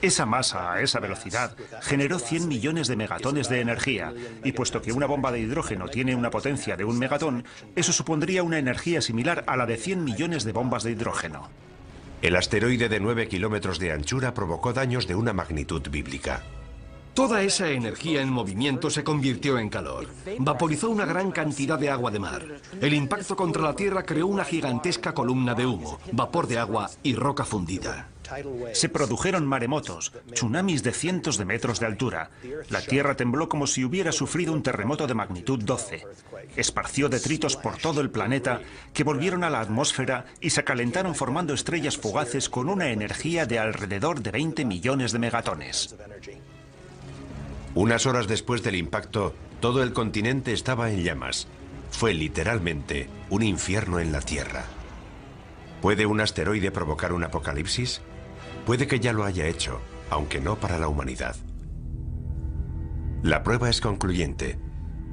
Esa masa, a esa velocidad, generó 100 millones de megatones de energía, y puesto que una bomba de hidrógeno tiene una potencia de 1 megatón, eso supondría una energía similar a la de 100 millones de bombas de hidrógeno. El asteroide de 9 kilómetros de anchura provocó daños de una magnitud bíblica. Toda esa energía en movimiento se convirtió en calor. Vaporizó una gran cantidad de agua de mar. El impacto contra la Tierra creó una gigantesca columna de humo, vapor de agua y roca fundida. Se produjeron maremotos, tsunamis de cientos de metros de altura. La Tierra tembló como si hubiera sufrido un terremoto de magnitud 12. Esparció detritos por todo el planeta que volvieron a la atmósfera y se calentaron formando estrellas fugaces con una energía de alrededor de 20 millones de megatones. Unas horas después del impacto, todo el continente estaba en llamas. Fue literalmente un infierno en la Tierra. ¿Puede un asteroide provocar un apocalipsis? Puede que ya lo haya hecho, aunque no para la humanidad. La prueba es concluyente.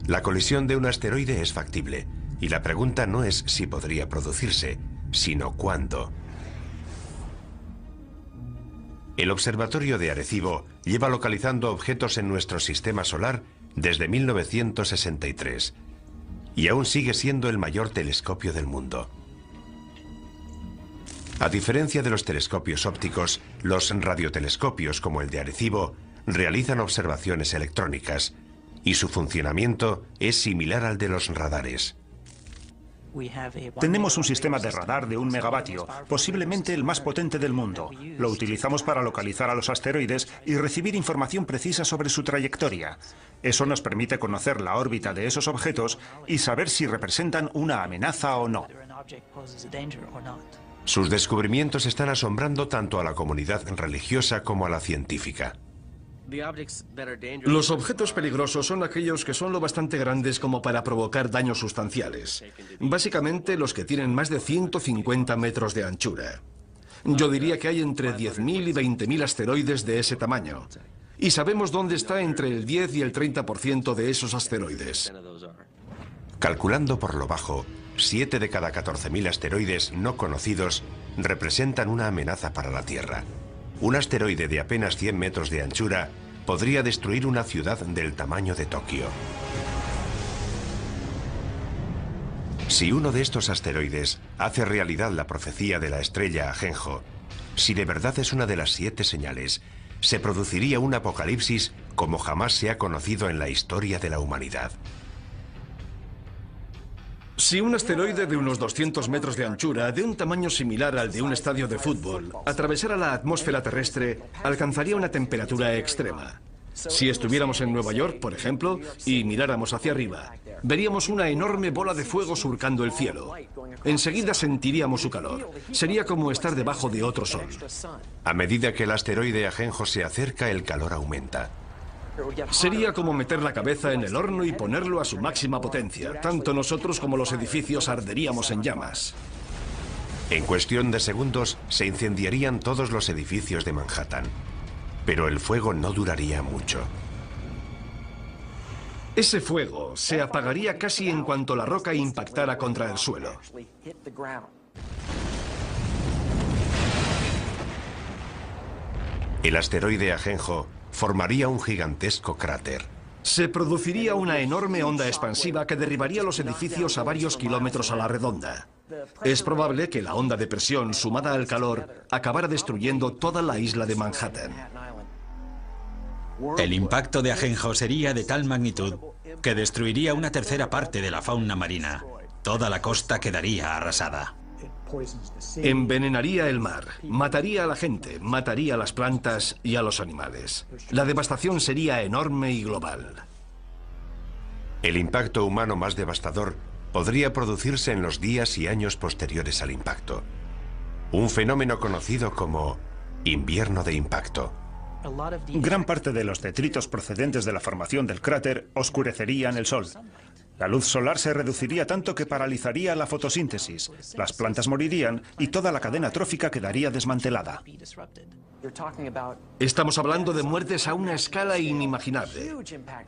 La colisión de un asteroide es factible, y la pregunta no es si podría producirse, sino cuándo. El Observatorio de Arecibo lleva localizando objetos en nuestro sistema solar desde 1963 y aún sigue siendo el mayor telescopio del mundo. A diferencia de los telescopios ópticos, los radiotelescopios como el de Arecibo realizan observaciones electrónicas y su funcionamiento es similar al de los radares. Tenemos un sistema de radar de 1 megavatio, posiblemente el más potente del mundo. Lo utilizamos para localizar a los asteroides y recibir información precisa sobre su trayectoria. Eso nos permite conocer la órbita de esos objetos y saber si representan una amenaza o no. Sus descubrimientos están asombrando tanto a la comunidad religiosa como a la científica. Los objetos peligrosos son aquellos que son lo bastante grandes como para provocar daños sustanciales. Básicamente los que tienen más de 150 metros de anchura. Yo diría que hay entre 10.000 y 20.000 asteroides de ese tamaño. Y sabemos dónde está entre el 10 y el 30% de esos asteroides. Calculando por lo bajo, 7 de cada 14.000 asteroides no conocidos representan una amenaza para la Tierra. Un asteroide de apenas 100 metros de anchura podría destruir una ciudad del tamaño de Tokio. Si uno de estos asteroides hace realidad la profecía de la estrella Ajenjo, si de verdad es una de las 7 señales, se produciría un apocalipsis como jamás se ha conocido en la historia de la humanidad. Si un asteroide de unos 200 metros de anchura, de un tamaño similar al de un estadio de fútbol, atravesara la atmósfera terrestre, alcanzaría una temperatura extrema. Si estuviéramos en Nueva York, por ejemplo, y miráramos hacia arriba, veríamos una enorme bola de fuego surcando el cielo. Enseguida sentiríamos su calor. Sería como estar debajo de otro sol. A medida que el asteroide Ajenjo se acerca, el calor aumenta. Sería como meter la cabeza en el horno y ponerlo a su máxima potencia. Tanto nosotros como los edificios arderíamos en llamas. En cuestión de segundos, se incendiarían todos los edificios de Manhattan. Pero el fuego no duraría mucho. Ese fuego se apagaría casi en cuanto la roca impactara contra el suelo. El asteroide Ajenjo formaría un gigantesco cráter. Se produciría una enorme onda expansiva que derribaría los edificios a varios kilómetros a la redonda. Es probable que la onda de presión sumada al calor acabara destruyendo toda la isla de Manhattan. El impacto de Ajenjo sería de tal magnitud que destruiría una tercera parte de la fauna marina. Toda la costa quedaría arrasada. Envenenaría el mar, mataría a la gente, mataría a las plantas y a los animales. La devastación sería enorme y global. El impacto humano más devastador podría producirse en los días y años posteriores al impacto. Un fenómeno conocido como invierno de impacto. Gran parte de los detritos procedentes de la formación del cráter oscurecerían el sol. La luz solar se reduciría tanto que paralizaría la fotosíntesis, las plantas morirían y toda la cadena trófica quedaría desmantelada. Estamos hablando de muertes a una escala inimaginable.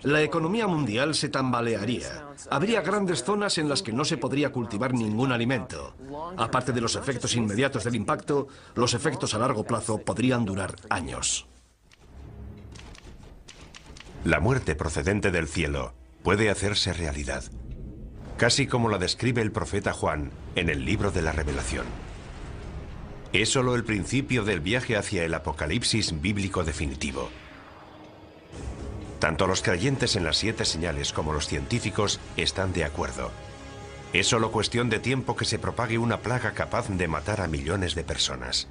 La economía mundial se tambalearía. Habría grandes zonas en las que no se podría cultivar ningún alimento. Aparte de los efectos inmediatos del impacto, los efectos a largo plazo podrían durar años. La muerte procedente del cielo puede hacerse realidad, casi como la describe el profeta Juan en el libro de la Revelación. Es solo el principio del viaje hacia el apocalipsis bíblico definitivo. Tanto los creyentes en las 7 señales como los científicos están de acuerdo. Es solo cuestión de tiempo que se propague una plaga capaz de matar a millones de personas.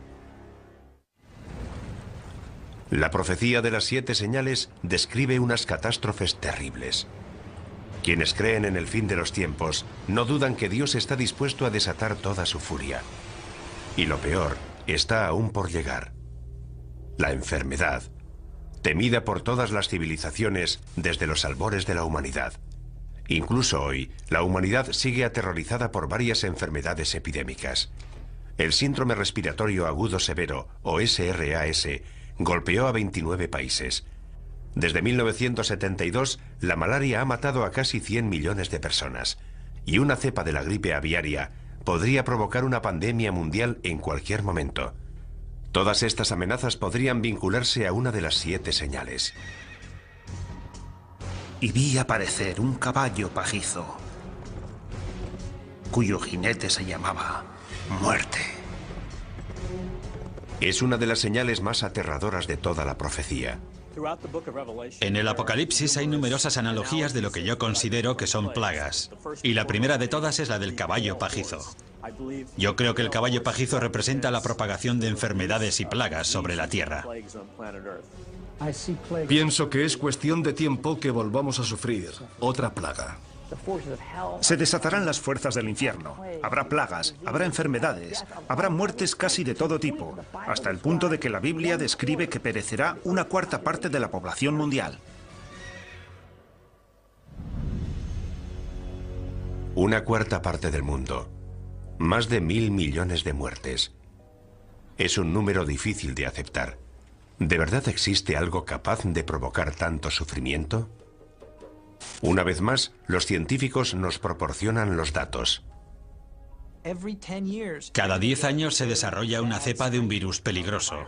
La profecía de las 7 señales describe unas catástrofes terribles. Quienes creen en el fin de los tiempos no dudan que Dios está dispuesto a desatar toda su furia. Y lo peor está aún por llegar. La enfermedad, temida por todas las civilizaciones desde los albores de la humanidad. Incluso hoy, la humanidad sigue aterrorizada por varias enfermedades epidémicas. El síndrome respiratorio agudo severo, o SRAS, golpeó a 29 países. Desde 1972, la malaria ha matado a casi 100 millones de personas. Y una cepa de la gripe aviaria podría provocar una pandemia mundial en cualquier momento. Todas estas amenazas podrían vincularse a una de las 7 señales. Y vi aparecer un caballo pajizo, cuyo jinete se llamaba Muerte. Es una de las señales más aterradoras de toda la profecía. En el Apocalipsis hay numerosas analogías de lo que yo considero que son plagas. Y la primera de todas es la del caballo pajizo. Yo creo que el caballo pajizo representa la propagación de enfermedades y plagas sobre la Tierra. Pienso que es cuestión de tiempo que volvamos a sufrir otra plaga. Se desatarán las fuerzas del infierno. Habrá plagas, habrá enfermedades, habrá muertes casi de todo tipo, hasta el punto de que la Biblia describe que perecerá una cuarta parte de la población mundial. Una cuarta parte del mundo. Más de 1.000 millones de muertes. Es un número difícil de aceptar. ¿De verdad existe algo capaz de provocar tanto sufrimiento? Una vez más, los científicos nos proporcionan los datos. Cada 10 años se desarrolla una cepa de un virus peligroso.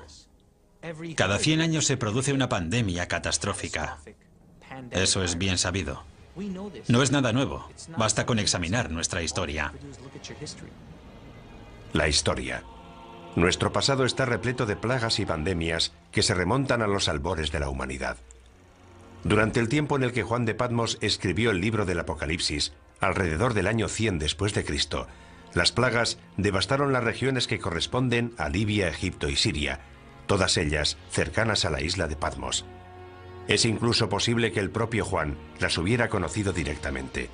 Cada 100 años se produce una pandemia catastrófica. Eso es bien sabido. No es nada nuevo. Basta con examinar nuestra historia. La historia. Nuestro pasado está repleto de plagas y pandemias que se remontan a los albores de la humanidad. Durante el tiempo en el que Juan de Patmos escribió el libro del Apocalipsis, alrededor del año 100 después de Cristo, las plagas devastaron las regiones que corresponden a Libia, Egipto y Siria, todas ellas cercanas a la isla de Patmos. Es incluso posible que el propio Juan las hubiera conocido directamente.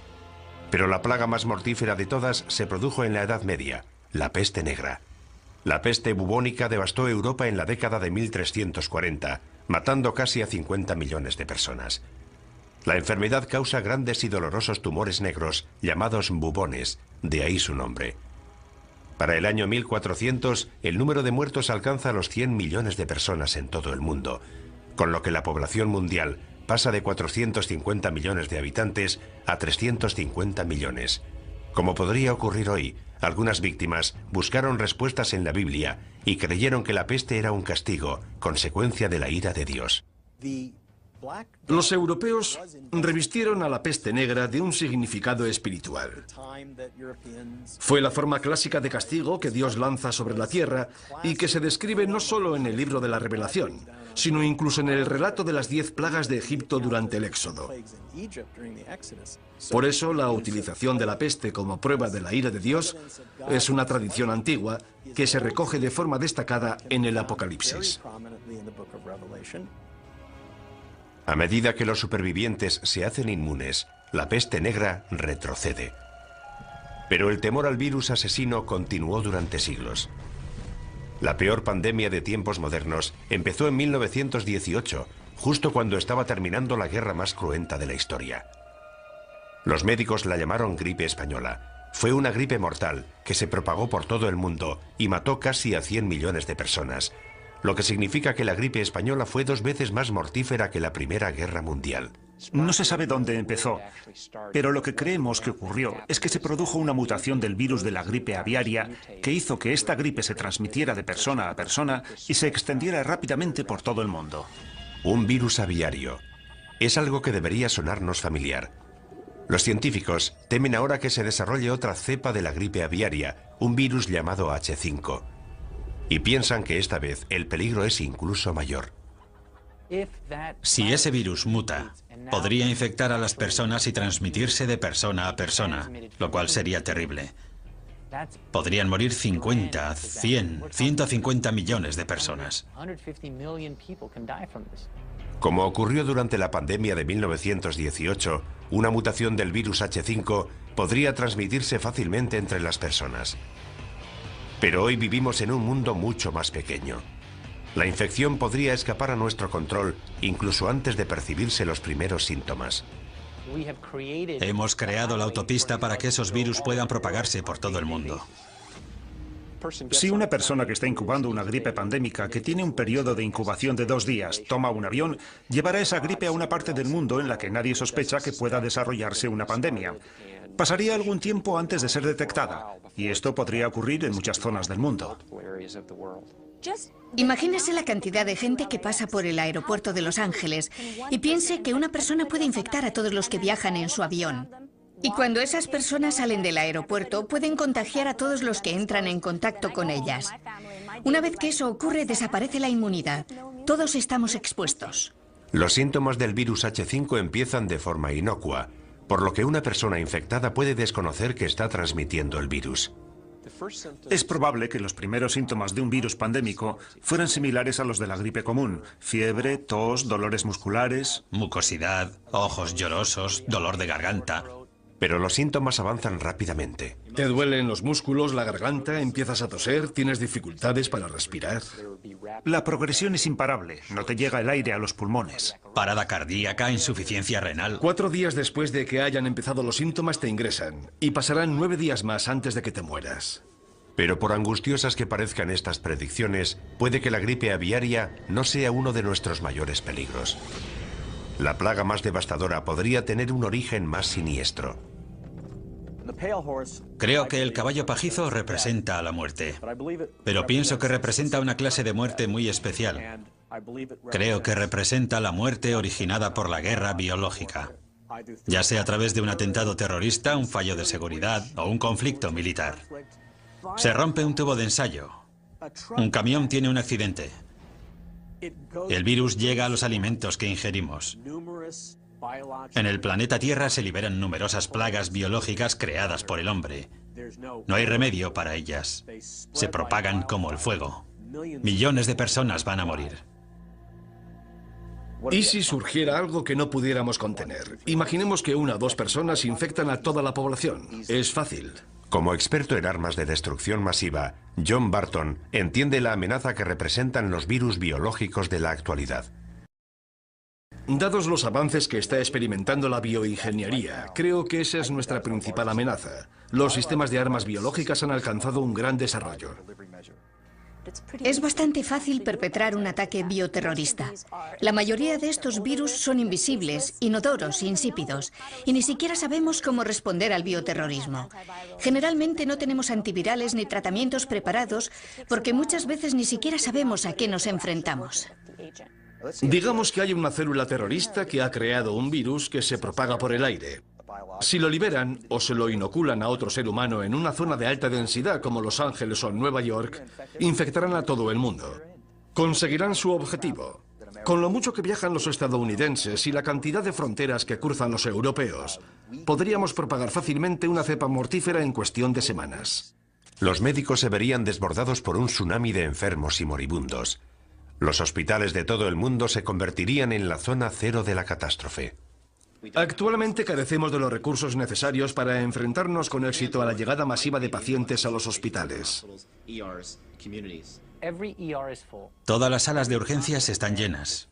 Pero la plaga más mortífera de todas se produjo en la Edad Media, la peste negra. La peste bubónica devastó Europa en la década de 1340, matando casi a 50 millones de personas. La enfermedad causa grandes y dolorosos tumores negros llamados bubones, de ahí su nombre. Para el año 1400, el número de muertos alcanza los 100 millones de personas en todo el mundo, con lo que la población mundial pasa de 450 millones de habitantes a 350 millones. Como podría ocurrir hoy, algunas víctimas buscaron respuestas en la Biblia y creyeron que la peste era un castigo, consecuencia de la ira de Dios. Los europeos revistieron a la peste negra de un significado espiritual. Fue la forma clásica de castigo que Dios lanza sobre la tierra y que se describe no solo en el libro de la Revelación, sino incluso en el relato de las 10 plagas de Egipto durante el Éxodo. Por eso, la utilización de la peste como prueba de la ira de Dios es una tradición antigua que se recoge de forma destacada en el Apocalipsis. A medida que los supervivientes se hacen inmunes, la peste negra retrocede. Pero el temor al virus asesino continuó durante siglos. La peor pandemia de tiempos modernos empezó en 1918, justo cuando estaba terminando la guerra más cruenta de la historia. Los médicos la llamaron gripe española. Fue una gripe mortal que se propagó por todo el mundo y mató casi a 100 millones de personas, lo que significa que la gripe española fue 2 veces más mortífera que la Primera Guerra Mundial. No se sabe dónde empezó, pero lo que creemos que ocurrió es que se produjo una mutación del virus de la gripe aviaria que hizo que esta gripe se transmitiera de persona a persona y se extendiera rápidamente por todo el mundo. Un virus aviario. Es algo que debería sonarnos familiar. Los científicos temen ahora que se desarrolle otra cepa de la gripe aviaria, un virus llamado H5. Y piensan que esta vez el peligro es incluso mayor. Si ese virus muta, podría infectar a las personas y transmitirse de persona a persona, lo cual sería terrible. Podrían morir 50, 100, 150 millones de personas. Como ocurrió durante la pandemia de 1918, una mutación del virus H5 podría transmitirse fácilmente entre las personas. Pero hoy vivimos en un mundo mucho más pequeño. La infección podría escapar a nuestro control incluso antes de percibirse los primeros síntomas. Hemos creado la autopista para que esos virus puedan propagarse por todo el mundo. Si una persona que está incubando una gripe pandémica, que tiene un periodo de incubación de 2 días, toma un avión, llevará esa gripe a una parte del mundo en la que nadie sospecha que pueda desarrollarse una pandemia. Pasaría algún tiempo antes de ser detectada, y esto podría ocurrir en muchas zonas del mundo. Imagínese la cantidad de gente que pasa por el aeropuerto de Los Ángeles y piense que una persona puede infectar a todos los que viajan en su avión. Y cuando esas personas salen del aeropuerto, pueden contagiar a todos los que entran en contacto con ellas. Una vez que eso ocurre, desaparece la inmunidad. Todos estamos expuestos. Los síntomas del virus H5 empiezan de forma inocua, por lo que una persona infectada puede desconocer que está transmitiendo el virus. Es probable que los primeros síntomas de un virus pandémico fueran similares a los de la gripe común: fiebre, tos, dolores musculares, Mucosidad, ojos llorosos, dolor de garganta. Pero los síntomas avanzan rápidamente. Te duelen los músculos, la garganta, empiezas a toser, tienes dificultades para respirar. La progresión es imparable, no te llega el aire a los pulmones. Parada cardíaca, insuficiencia renal. 4 días después de que hayan empezado los síntomas te ingresan y pasarán 9 días más antes de que te mueras. Pero por angustiosas que parezcan estas predicciones, puede que la gripe aviaria no sea uno de nuestros mayores peligros. La plaga más devastadora podría tener un origen más siniestro. Creo que el caballo pajizo representa a la muerte, pero pienso que representa una clase de muerte muy especial. Creo que representa la muerte originada por la guerra biológica, ya sea a través de un atentado terrorista, un fallo de seguridad o un conflicto militar. Se rompe un tubo de ensayo, un camión tiene un accidente. El virus llega a los alimentos que ingerimos. En el planeta Tierra se liberan numerosas plagas biológicas creadas por el hombre. No hay remedio para ellas. Se propagan como el fuego. Millones de personas van a morir. ¿Y si surgiera algo que no pudiéramos contener? Imaginemos que 1 o 2 personas infectan a toda la población. Es fácil. Como experto en armas de destrucción masiva, John Barton entiende la amenaza que representan los virus biológicos de la actualidad. Dados los avances que está experimentando la bioingeniería, creo que esa es nuestra principal amenaza. Los sistemas de armas biológicas han alcanzado un gran desarrollo. Es bastante fácil perpetrar un ataque bioterrorista. La mayoría de estos virus son invisibles, inodoros, insípidos, y ni siquiera sabemos cómo responder al bioterrorismo. Generalmente no tenemos antivirales ni tratamientos preparados porque muchas veces ni siquiera sabemos a qué nos enfrentamos. Digamos que hay una célula terrorista que ha creado un virus que se propaga por el aire. Si lo liberan o se lo inoculan a otro ser humano en una zona de alta densidad como Los Ángeles o Nueva York, infectarán a todo el mundo. Conseguirán su objetivo. Con lo mucho que viajan los estadounidenses y la cantidad de fronteras que cruzan los europeos, podríamos propagar fácilmente una cepa mortífera en cuestión de semanas. Los médicos se verían desbordados por un tsunami de enfermos y moribundos. Los hospitales de todo el mundo se convertirían en la zona cero de la catástrofe. Actualmente carecemos de los recursos necesarios para enfrentarnos con éxito a la llegada masiva de pacientes a los hospitales. Todas las salas de urgencias están llenas.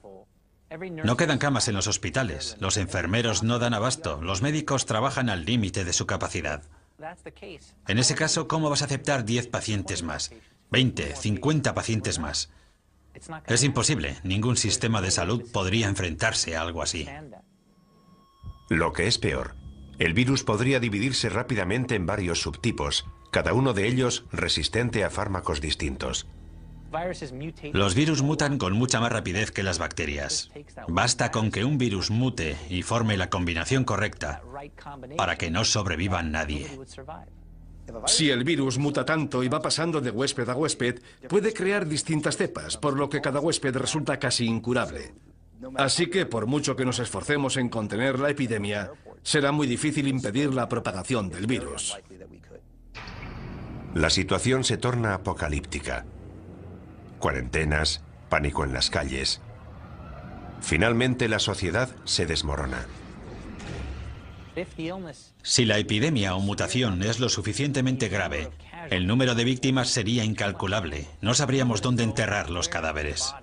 No quedan camas en los hospitales, los enfermeros no dan abasto, los médicos trabajan al límite de su capacidad. En ese caso, ¿cómo vas a aceptar 10 pacientes más? 20, 50 pacientes más. Es imposible, ningún sistema de salud podría enfrentarse a algo así. Lo que es peor, el virus podría dividirse rápidamente en varios subtipos, cada uno de ellos resistente a fármacos distintos. Los virus mutan con mucha más rapidez que las bacterias. Basta con que un virus mute y forme la combinación correcta para que no sobreviva nadie. Si el virus muta tanto y va pasando de huésped a huésped, puede crear distintas cepas, por lo que cada huésped resulta casi incurable. Así que, por mucho que nos esforcemos en contener la epidemia, será muy difícil impedir la propagación del virus. La situación se torna apocalíptica. Cuarentenas, pánico en las calles. Finalmente, la sociedad se desmorona. Si la epidemia o mutación es lo suficientemente grave, el número de víctimas sería incalculable. No sabríamos dónde enterrar los cadáveres.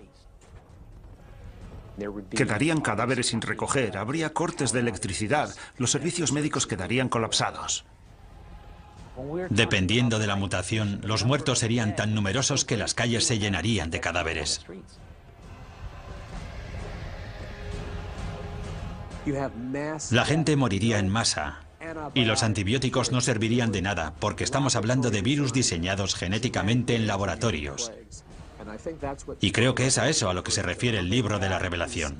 Quedarían cadáveres sin recoger, habría cortes de electricidad, los servicios médicos quedarían colapsados. Dependiendo de la mutación, los muertos serían tan numerosos que las calles se llenarían de cadáveres. La gente moriría en masa y los antibióticos no servirían de nada porque estamos hablando de virus diseñados genéticamente en laboratorios. Y creo que es a eso a lo que se refiere el libro de la Revelación.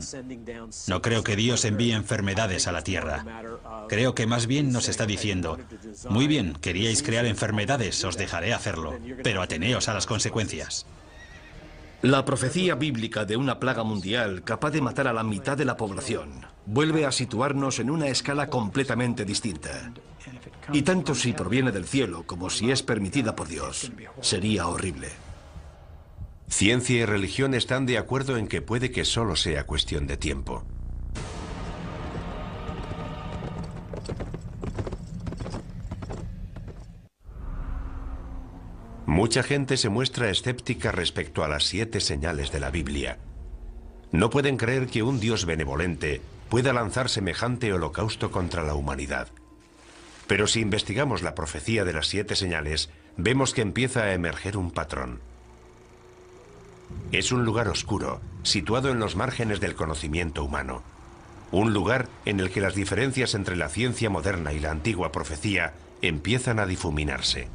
No creo que Dios envíe enfermedades a la tierra. Creo que más bien nos está diciendo, muy bien, queríais crear enfermedades, os dejaré hacerlo, pero ateneos a las consecuencias. La profecía bíblica de una plaga mundial capaz de matar a la mitad de la población vuelve a situarnos en una escala completamente distinta. Y tanto si proviene del cielo como si es permitida por Dios, sería horrible. Ciencia y religión están de acuerdo en que puede que solo sea cuestión de tiempo. Mucha gente se muestra escéptica respecto a las 7 señales de la Biblia. No pueden creer que un Dios benevolente pueda lanzar semejante holocausto contra la humanidad. Pero si investigamos la profecía de las 7 señales, vemos que empieza a emerger un patrón. Es un lugar oscuro, situado en los márgenes del conocimiento humano. Un lugar en el que las diferencias entre la ciencia moderna y la antigua profecía empiezan a difuminarse.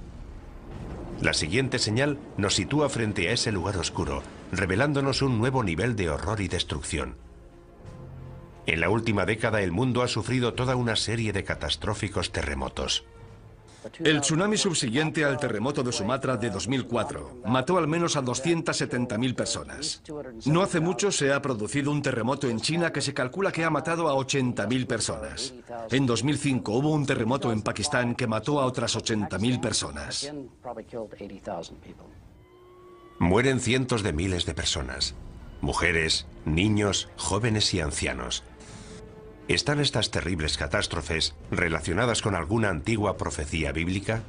La siguiente señal nos sitúa frente a ese lugar oscuro, revelándonos un nuevo nivel de horror y destrucción. En la última década el mundo ha sufrido toda una serie de catastróficos terremotos. El tsunami subsiguiente al terremoto de Sumatra de 2004 mató al menos a 270.000 personas. No hace mucho se ha producido un terremoto en China que se calcula que ha matado a 80.000 personas. En 2005 hubo un terremoto en Pakistán que mató a otras 80.000 personas. Mueren cientos de miles de personas. Mujeres, niños, jóvenes y ancianos. ¿Están estas terribles catástrofes relacionadas con alguna antigua profecía bíblica?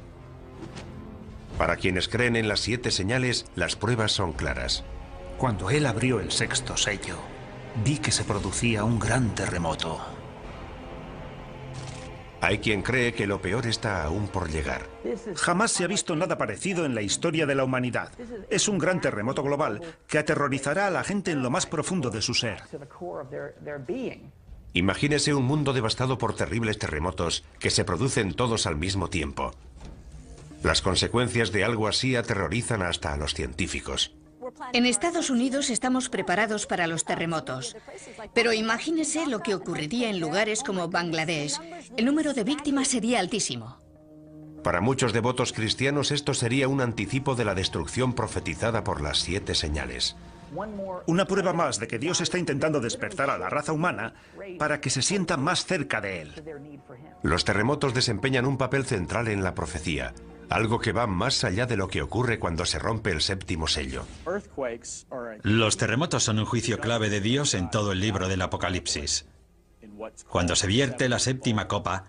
Para quienes creen en las 7 señales, las pruebas son claras. Cuando él abrió el 6º sello, vi que se producía un gran terremoto. Hay quien cree que lo peor está aún por llegar. Jamás se ha visto nada parecido en la historia de la humanidad. Es un gran terremoto global que aterrorizará a la gente en lo más profundo de su ser. Imagínese un mundo devastado por terribles terremotos que se producen todos al mismo tiempo. Las consecuencias de algo así aterrorizan hasta a los científicos. En Estados Unidos estamos preparados para los terremotos. Pero imagínese lo que ocurriría en lugares como Bangladesh. El número de víctimas sería altísimo. Para muchos devotos cristianos esto sería un anticipo de la destrucción profetizada por las 7 señales. Una prueba más de que Dios está intentando despertar a la raza humana para que se sienta más cerca de Él. Los terremotos desempeñan un papel central en la profecía, algo que va más allá de lo que ocurre cuando se rompe el 7º sello. Los terremotos son un juicio clave de Dios en todo el libro del Apocalipsis. Cuando se vierte la 7ª copa,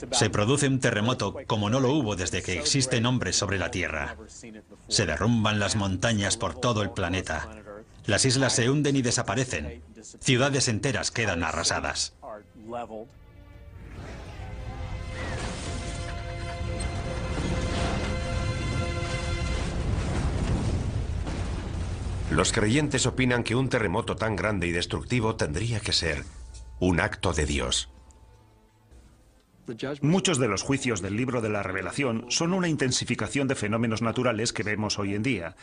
se produce un terremoto como no lo hubo desde que existen hombres sobre la Tierra. Se derrumban las montañas por todo el planeta. Las islas se hunden y desaparecen. Ciudades enteras quedan arrasadas. Los creyentes opinan que un terremoto tan grande y destructivo tendría que ser un acto de Dios. Muchos de los juicios del libro de la Revelación son una intensificación de fenómenos naturales que vemos hoy en día.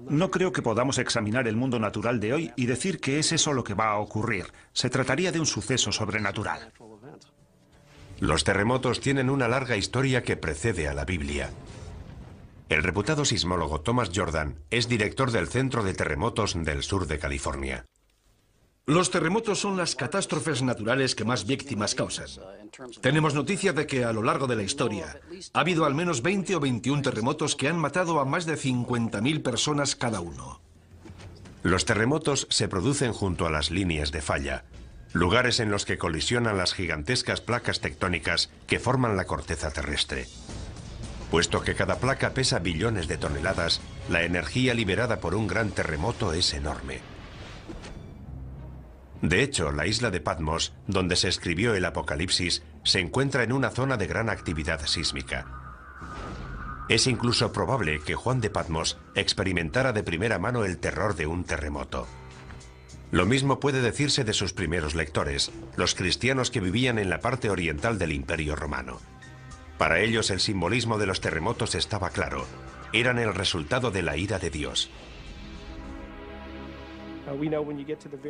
No creo que podamos examinar el mundo natural de hoy y decir que es eso lo que va a ocurrir. Se trataría de un suceso sobrenatural. Los terremotos tienen una larga historia que precede a la Biblia. El reputado sismólogo Thomas Jordan es director del Centro de Terremotos del sur de California. Los terremotos son las catástrofes naturales que más víctimas causan. Tenemos noticia de que a lo largo de la historia ha habido al menos 20 o 21 terremotos que han matado a más de 50.000 personas cada uno. Los terremotos se producen junto a las líneas de falla, lugares en los que colisionan las gigantescas placas tectónicas que forman la corteza terrestre. Puesto que cada placa pesa billones de toneladas, la energía liberada por un gran terremoto es enorme. De hecho, la isla de Patmos, donde se escribió el Apocalipsis, se encuentra en una zona de gran actividad sísmica. Es incluso probable que Juan de Patmos experimentara de primera mano el terror de un terremoto. Lo mismo puede decirse de sus primeros lectores, los cristianos que vivían en la parte oriental del Imperio Romano. Para ellos el simbolismo de los terremotos estaba claro. Eran el resultado de la ira de Dios.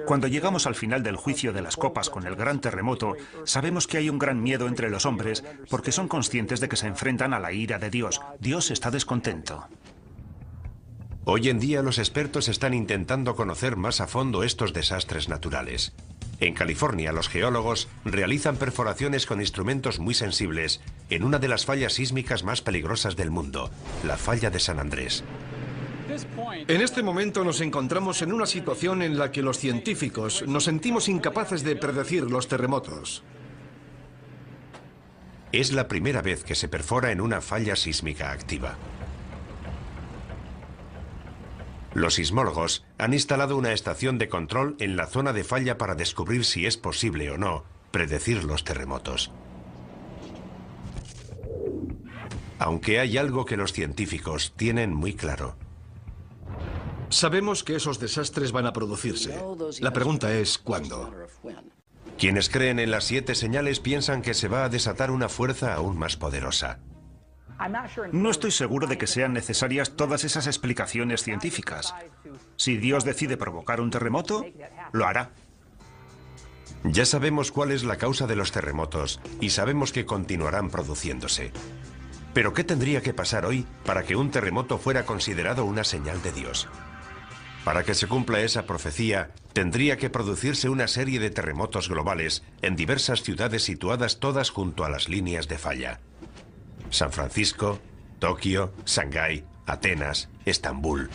Cuando llegamos al final del juicio de las copas con el gran terremoto, sabemos que hay un gran miedo entre los hombres porque son conscientes de que se enfrentan a la ira de Dios. Dios está descontento. Hoy en día los expertos están intentando conocer más a fondo estos desastres naturales. En California, los geólogos realizan perforaciones con instrumentos muy sensibles en una de las fallas sísmicas más peligrosas del mundo, la falla de San Andrés. En este momento nos encontramos en una situación en la que los científicos nos sentimos incapaces de predecir los terremotos. Es la primera vez que se perfora en una falla sísmica activa. Los sismólogos han instalado una estación de control en la zona de falla para descubrir si es posible o no predecir los terremotos. Aunque hay algo que los científicos tienen muy claro. Sabemos que esos desastres van a producirse. La pregunta es, ¿cuándo? Quienes creen en las 7 señales piensan que se va a desatar una fuerza aún más poderosa. No estoy seguro de que sean necesarias todas esas explicaciones científicas. Si Dios decide provocar un terremoto, lo hará. Ya sabemos cuál es la causa de los terremotos y sabemos que continuarán produciéndose. Pero ¿qué tendría que pasar hoy para que un terremoto fuera considerado una señal de Dios? Para que se cumpla esa profecía, tendría que producirse una serie de terremotos globales en diversas ciudades situadas todas junto a las líneas de falla. San Francisco, Tokio, Shanghái, Atenas, Estambul.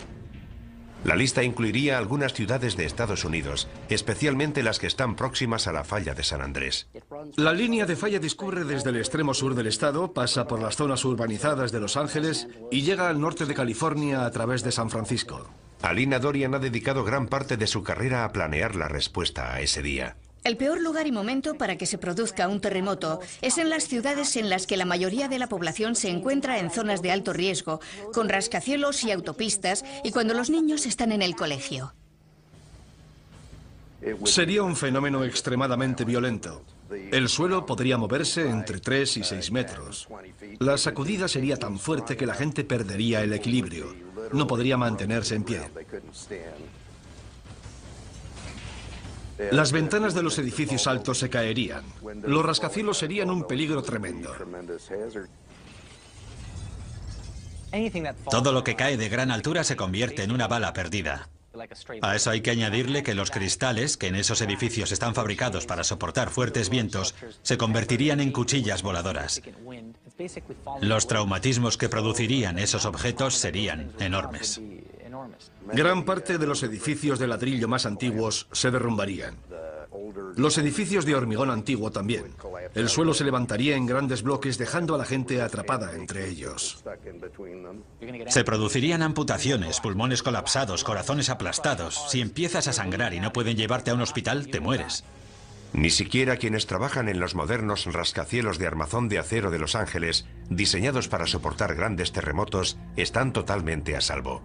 La lista incluiría algunas ciudades de Estados Unidos, especialmente las que están próximas a la falla de San Andrés. La línea de falla discurre desde el extremo sur del estado, pasa por las zonas urbanizadas de Los Ángeles y llega al norte de California a través de San Francisco. Alina Dorian ha dedicado gran parte de su carrera a planear la respuesta a ese día. El peor lugar y momento para que se produzca un terremoto es en las ciudades en las que la mayoría de la población se encuentra en zonas de alto riesgo, con rascacielos y autopistas, y cuando los niños están en el colegio. Sería un fenómeno extremadamente violento. El suelo podría moverse entre 3 y 6 metros. La sacudida sería tan fuerte que la gente perdería el equilibrio. No podría mantenerse en pie. Las ventanas de los edificios altos se caerían. Los rascacielos serían un peligro tremendo. Todo lo que cae de gran altura se convierte en una bala perdida. A eso hay que añadirle que los cristales, que en esos edificios están fabricados para soportar fuertes vientos, se convertirían en cuchillas voladoras. Los traumatismos que producirían esos objetos serían enormes. Gran parte de los edificios de ladrillo más antiguos se derrumbarían. Los edificios de hormigón antiguo también. El suelo se levantaría en grandes bloques dejando a la gente atrapada entre ellos. Se producirían amputaciones, pulmones colapsados, corazones aplastados. Si empiezas a sangrar y no pueden llevarte a un hospital, te mueres. Ni siquiera quienes trabajan en los modernos rascacielos de armazón de acero de Los Ángeles, diseñados para soportar grandes terremotos, están totalmente a salvo.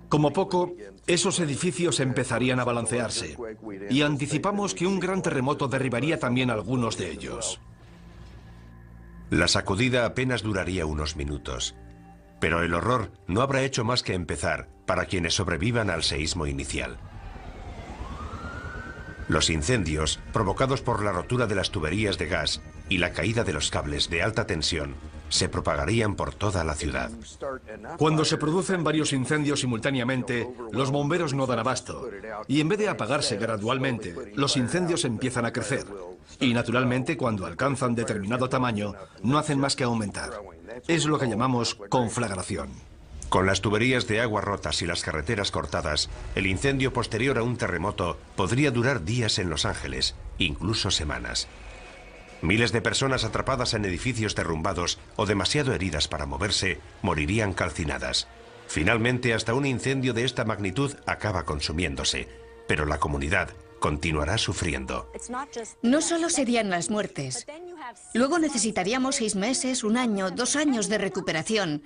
Como poco, esos edificios empezarían a balancearse, y anticipamos que un gran terremoto derribaría también algunos de ellos. La sacudida apenas duraría unos minutos, pero el horror no habrá hecho más que empezar para quienes sobrevivan al seísmo inicial. Los incendios, provocados por la rotura de las tuberías de gas y la caída de los cables de alta tensión, se propagarían por toda la ciudad. Cuando se producen varios incendios simultáneamente, los bomberos no dan abasto, y en vez de apagarse gradualmente, los incendios empiezan a crecer, y naturalmente cuando alcanzan determinado tamaño, no hacen más que aumentar. Es lo que llamamos conflagración. Con las tuberías de agua rotas y las carreteras cortadas, el incendio posterior a un terremoto podría durar días en Los Ángeles, incluso semanas. Miles de personas atrapadas en edificios derrumbados o demasiado heridas para moverse morirían calcinadas. Finalmente, hasta un incendio de esta magnitud acaba consumiéndose, pero la comunidad continuará sufriendo. No solo serían las muertes. Luego necesitaríamos 6 meses, 1 año, 2 años de recuperación.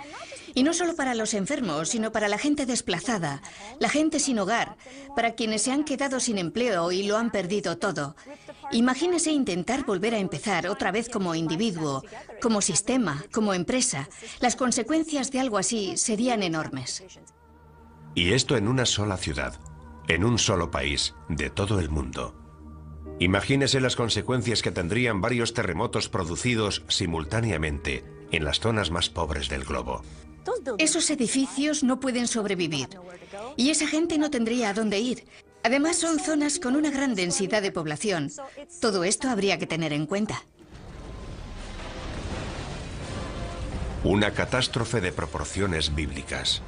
Y no solo para los enfermos, sino para la gente desplazada, la gente sin hogar, para quienes se han quedado sin empleo y lo han perdido todo. Imagínese intentar volver a empezar otra vez como individuo, como sistema, como empresa. Las consecuencias de algo así serían enormes. Y esto en una sola ciudad, en un solo país, de todo el mundo. Imagínese las consecuencias que tendrían varios terremotos producidos simultáneamente en las zonas más pobres del globo. Esos edificios no pueden sobrevivir. Y esa gente no tendría a dónde ir. Además, son zonas con una gran densidad de población. Todo esto habría que tener en cuenta. Una catástrofe de proporciones bíblicas.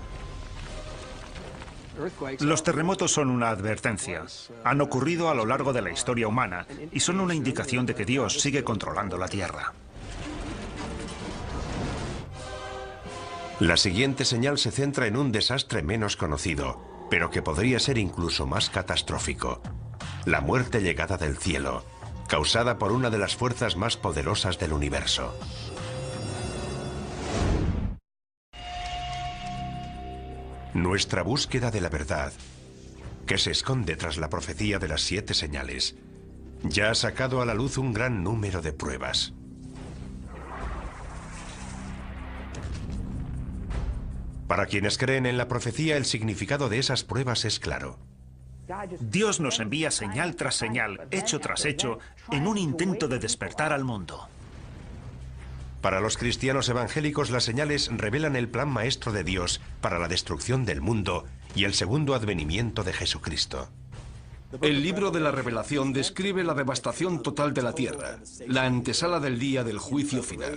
Los terremotos son una advertencia. Han ocurrido a lo largo de la historia humana y son una indicación de que Dios sigue controlando la Tierra. La siguiente señal se centra en un desastre menos conocido, pero que podría ser incluso más catastrófico. La muerte llegada del cielo, causada por una de las fuerzas más poderosas del universo. Nuestra búsqueda de la verdad, que se esconde tras la profecía de las 7 señales, ya ha sacado a la luz un gran número de pruebas. Para quienes creen en la profecía, el significado de esas pruebas es claro. Dios nos envía señal tras señal, hecho tras hecho, en un intento de despertar al mundo. Para los cristianos evangélicos, las señales revelan el plan maestro de Dios para la destrucción del mundo y el segundo advenimiento de Jesucristo. El libro de la Revelación describe la devastación total de la tierra, la antesala del día del juicio final.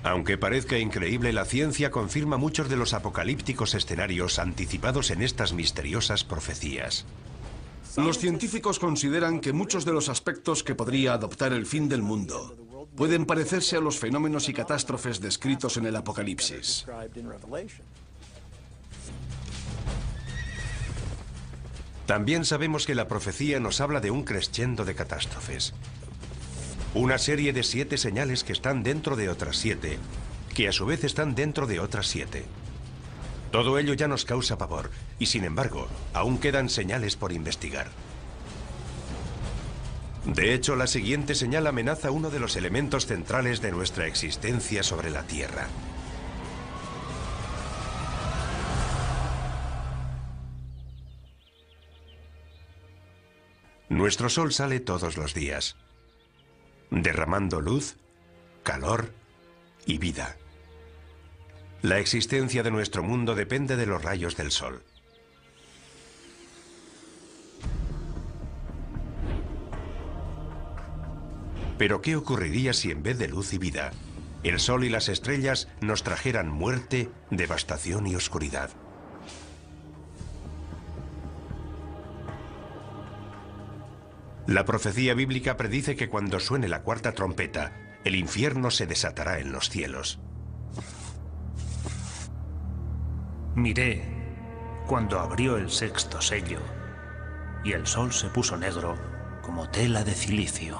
Aunque parezca increíble, la ciencia confirma muchos de los apocalípticos escenarios anticipados en estas misteriosas profecías. Los científicos consideran que muchos de los aspectos que podría adoptar el fin del mundo pueden parecerse a los fenómenos y catástrofes descritos en el Apocalipsis. También sabemos que la profecía nos habla de un crescendo de catástrofes. Una serie de 7 señales que están dentro de otras 7, que a su vez están dentro de otras 7. Todo ello ya nos causa pavor, y sin embargo, aún quedan señales por investigar. De hecho, la siguiente señal amenaza uno de los elementos centrales de nuestra existencia sobre la Tierra. Nuestro sol sale todos los días, derramando luz, calor y vida. La existencia de nuestro mundo depende de los rayos del sol. Pero ¿qué ocurriría si en vez de luz y vida, el sol y las estrellas nos trajeran muerte, devastación y oscuridad? La profecía bíblica predice que cuando suene la 4ª trompeta, el infierno se desatará en los cielos. Miré cuando abrió el 6º sello y el sol se puso negro como tela de cilicio.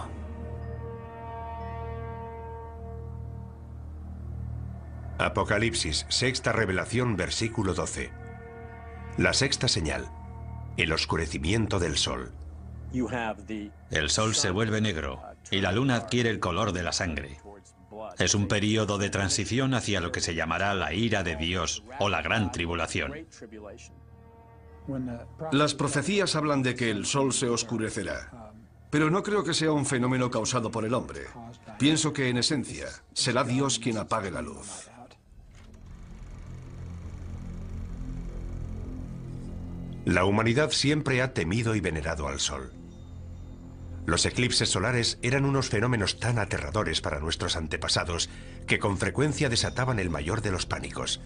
Apocalipsis, sexta revelación, versículo 12. La sexta señal, el oscurecimiento del sol. El sol se vuelve negro y la luna adquiere el color de la sangre. Es un período de transición hacia lo que se llamará la ira de Dios o la gran tribulación. Las profecías hablan de que el sol se oscurecerá, pero no creo que sea un fenómeno causado por el hombre. Pienso que, en esencia, será Dios quien apague la luz. La humanidad siempre ha temido y venerado al sol. Los eclipses solares eran unos fenómenos tan aterradores para nuestros antepasados que con frecuencia desataban el mayor de los pánicos.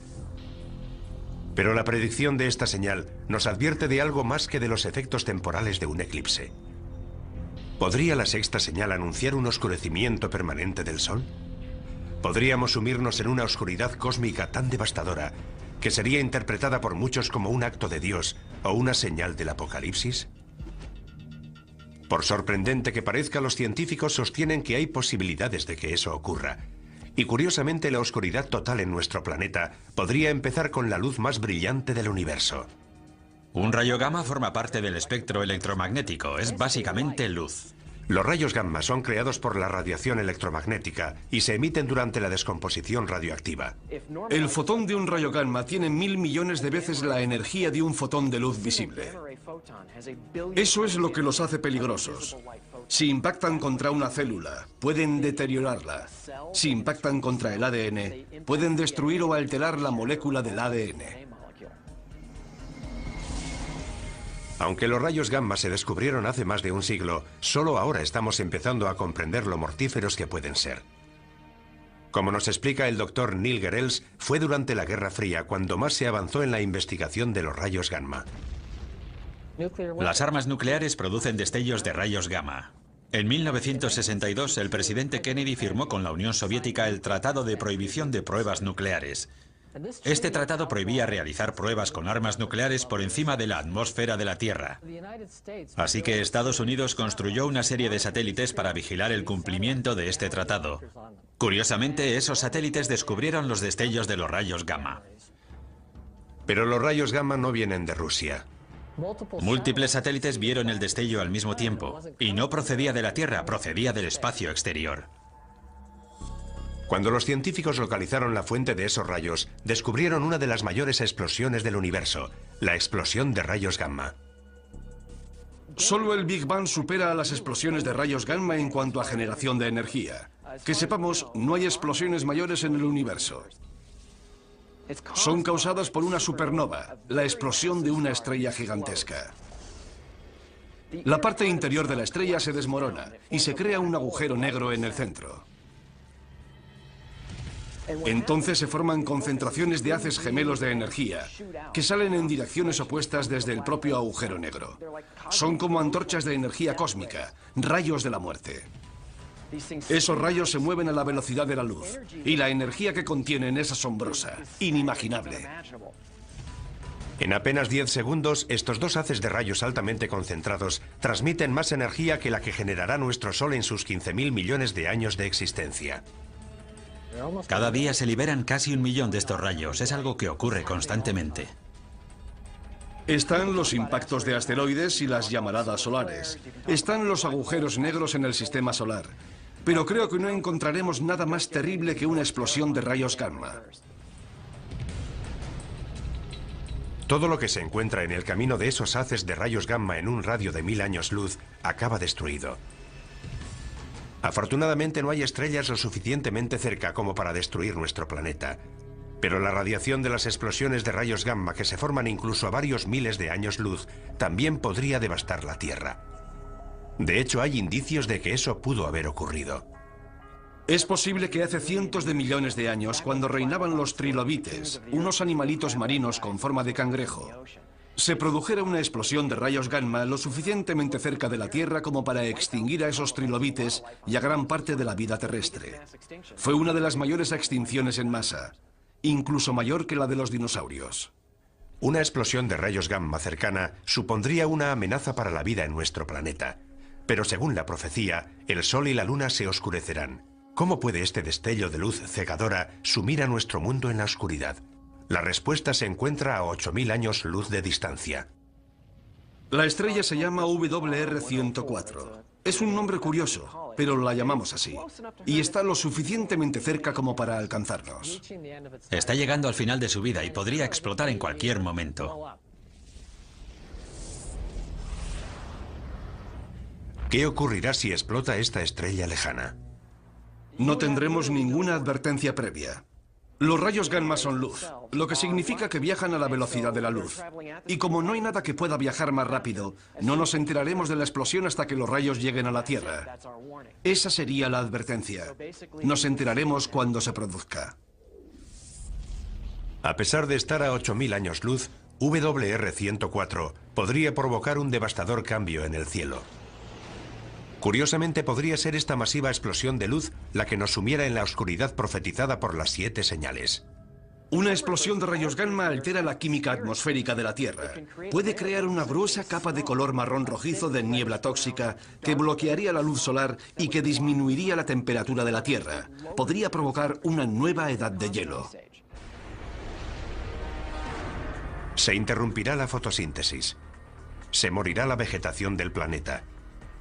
Pero la predicción de esta señal nos advierte de algo más que de los efectos temporales de un eclipse. ¿Podría la sexta señal anunciar un oscurecimiento permanente del sol? ¿Podríamos sumirnos en una oscuridad cósmica tan devastadora que sería interpretada por muchos como un acto de Dios o una señal del Apocalipsis? Por sorprendente que parezca, los científicos sostienen que hay posibilidades de que eso ocurra. Y curiosamente, la oscuridad total en nuestro planeta podría empezar con la luz más brillante del universo. Un rayo gamma forma parte del espectro electromagnético, es básicamente luz. Los rayos gamma son creados por la radiación electromagnética y se emiten durante la descomposición radioactiva. El fotón de un rayo gamma tiene 1000 millones de veces la energía de un fotón de luz visible. Eso es lo que los hace peligrosos. Si impactan contra una célula, pueden deteriorarla. Si impactan contra el ADN, pueden destruir o alterar la molécula del ADN. Aunque los rayos gamma se descubrieron hace más de un siglo, solo ahora estamos empezando a comprender lo mortíferos que pueden ser. Como nos explica el doctor Neil Gehrels, fue durante la Guerra Fría cuando más se avanzó en la investigación de los rayos gamma. Las armas nucleares producen destellos de rayos gamma. En 1962, el presidente Kennedy firmó con la Unión Soviética el Tratado de Prohibición de Pruebas Nucleares. Este tratado prohibía realizar pruebas con armas nucleares por encima de la atmósfera de la Tierra. Así que Estados Unidos construyó una serie de satélites para vigilar el cumplimiento de este tratado. Curiosamente, esos satélites descubrieron los destellos de los rayos gamma. Pero los rayos gamma no vienen de Rusia. Múltiples satélites vieron el destello al mismo tiempo, y no procedía de la Tierra, procedía del espacio exterior. Cuando los científicos localizaron la fuente de esos rayos, descubrieron una de las mayores explosiones del universo, la explosión de rayos gamma. Solo el Big Bang supera a las explosiones de rayos gamma en cuanto a generación de energía. Que sepamos, no hay explosiones mayores en el universo. Son causadas por una supernova, la explosión de una estrella gigantesca. La parte interior de la estrella se desmorona y se crea un agujero negro en el centro. Entonces se forman concentraciones de haces gemelos de energía que salen en direcciones opuestas desde el propio agujero negro. Son como antorchas de energía cósmica, rayos de la muerte. Esos rayos se mueven a la velocidad de la luz y la energía que contienen es asombrosa, inimaginable. En apenas 10 segundos, estos dos haces de rayos altamente concentrados transmiten más energía que la que generará nuestro Sol en sus 15.000 millones de años de existencia. Cada día se liberan casi 1 millón de estos rayos. Es algo que ocurre constantemente. Están los impactos de asteroides y las llamaradas solares. Están los agujeros negros en el sistema solar. Pero creo que no encontraremos nada más terrible que una explosión de rayos gamma. Todo lo que se encuentra en el camino de esos haces de rayos gamma en un radio de 1000 años luz acaba destruido. Afortunadamente no hay estrellas lo suficientemente cerca como para destruir nuestro planeta. Pero la radiación de las explosiones de rayos gamma que se forman incluso a varios miles de años luz también podría devastar la Tierra. De hecho, hay indicios de que eso pudo haber ocurrido. Es posible que hace cientos de millones de años, cuando reinaban los trilobites, unos animalitos marinos con forma de cangrejo, se produjera una explosión de rayos gamma lo suficientemente cerca de la Tierra como para extinguir a esos trilobites y a gran parte de la vida terrestre. Fue una de las mayores extinciones en masa, incluso mayor que la de los dinosaurios. Una explosión de rayos gamma cercana supondría una amenaza para la vida en nuestro planeta. Pero según la profecía, el Sol y la Luna se oscurecerán. ¿Cómo puede este destello de luz cegadora sumir a nuestro mundo en la oscuridad? La respuesta se encuentra a 8000 años luz de distancia. La estrella se llama WR104. Es un nombre curioso, pero la llamamos así. Y está lo suficientemente cerca como para alcanzarnos. Está llegando al final de su vida y podría explotar en cualquier momento. ¿Qué ocurrirá si explota esta estrella lejana? No tendremos ninguna advertencia previa. Los rayos gamma son luz, lo que significa que viajan a la velocidad de la luz. Y como no hay nada que pueda viajar más rápido, no nos enteraremos de la explosión hasta que los rayos lleguen a la Tierra. Esa sería la advertencia. Nos enteraremos cuando se produzca. A pesar de estar a 8000 años luz, WR104 podría provocar un devastador cambio en el cielo. Curiosamente, podría ser esta masiva explosión de luz la que nos sumiera en la oscuridad profetizada por las 7 señales. Una explosión de rayos gamma altera la química atmosférica de la Tierra. Puede crear una gruesa capa de color marrón rojizo de niebla tóxica que bloquearía la luz solar y que disminuiría la temperatura de la Tierra. Podría provocar una nueva edad de hielo. Se interrumpirá la fotosíntesis. Se morirá la vegetación del planeta.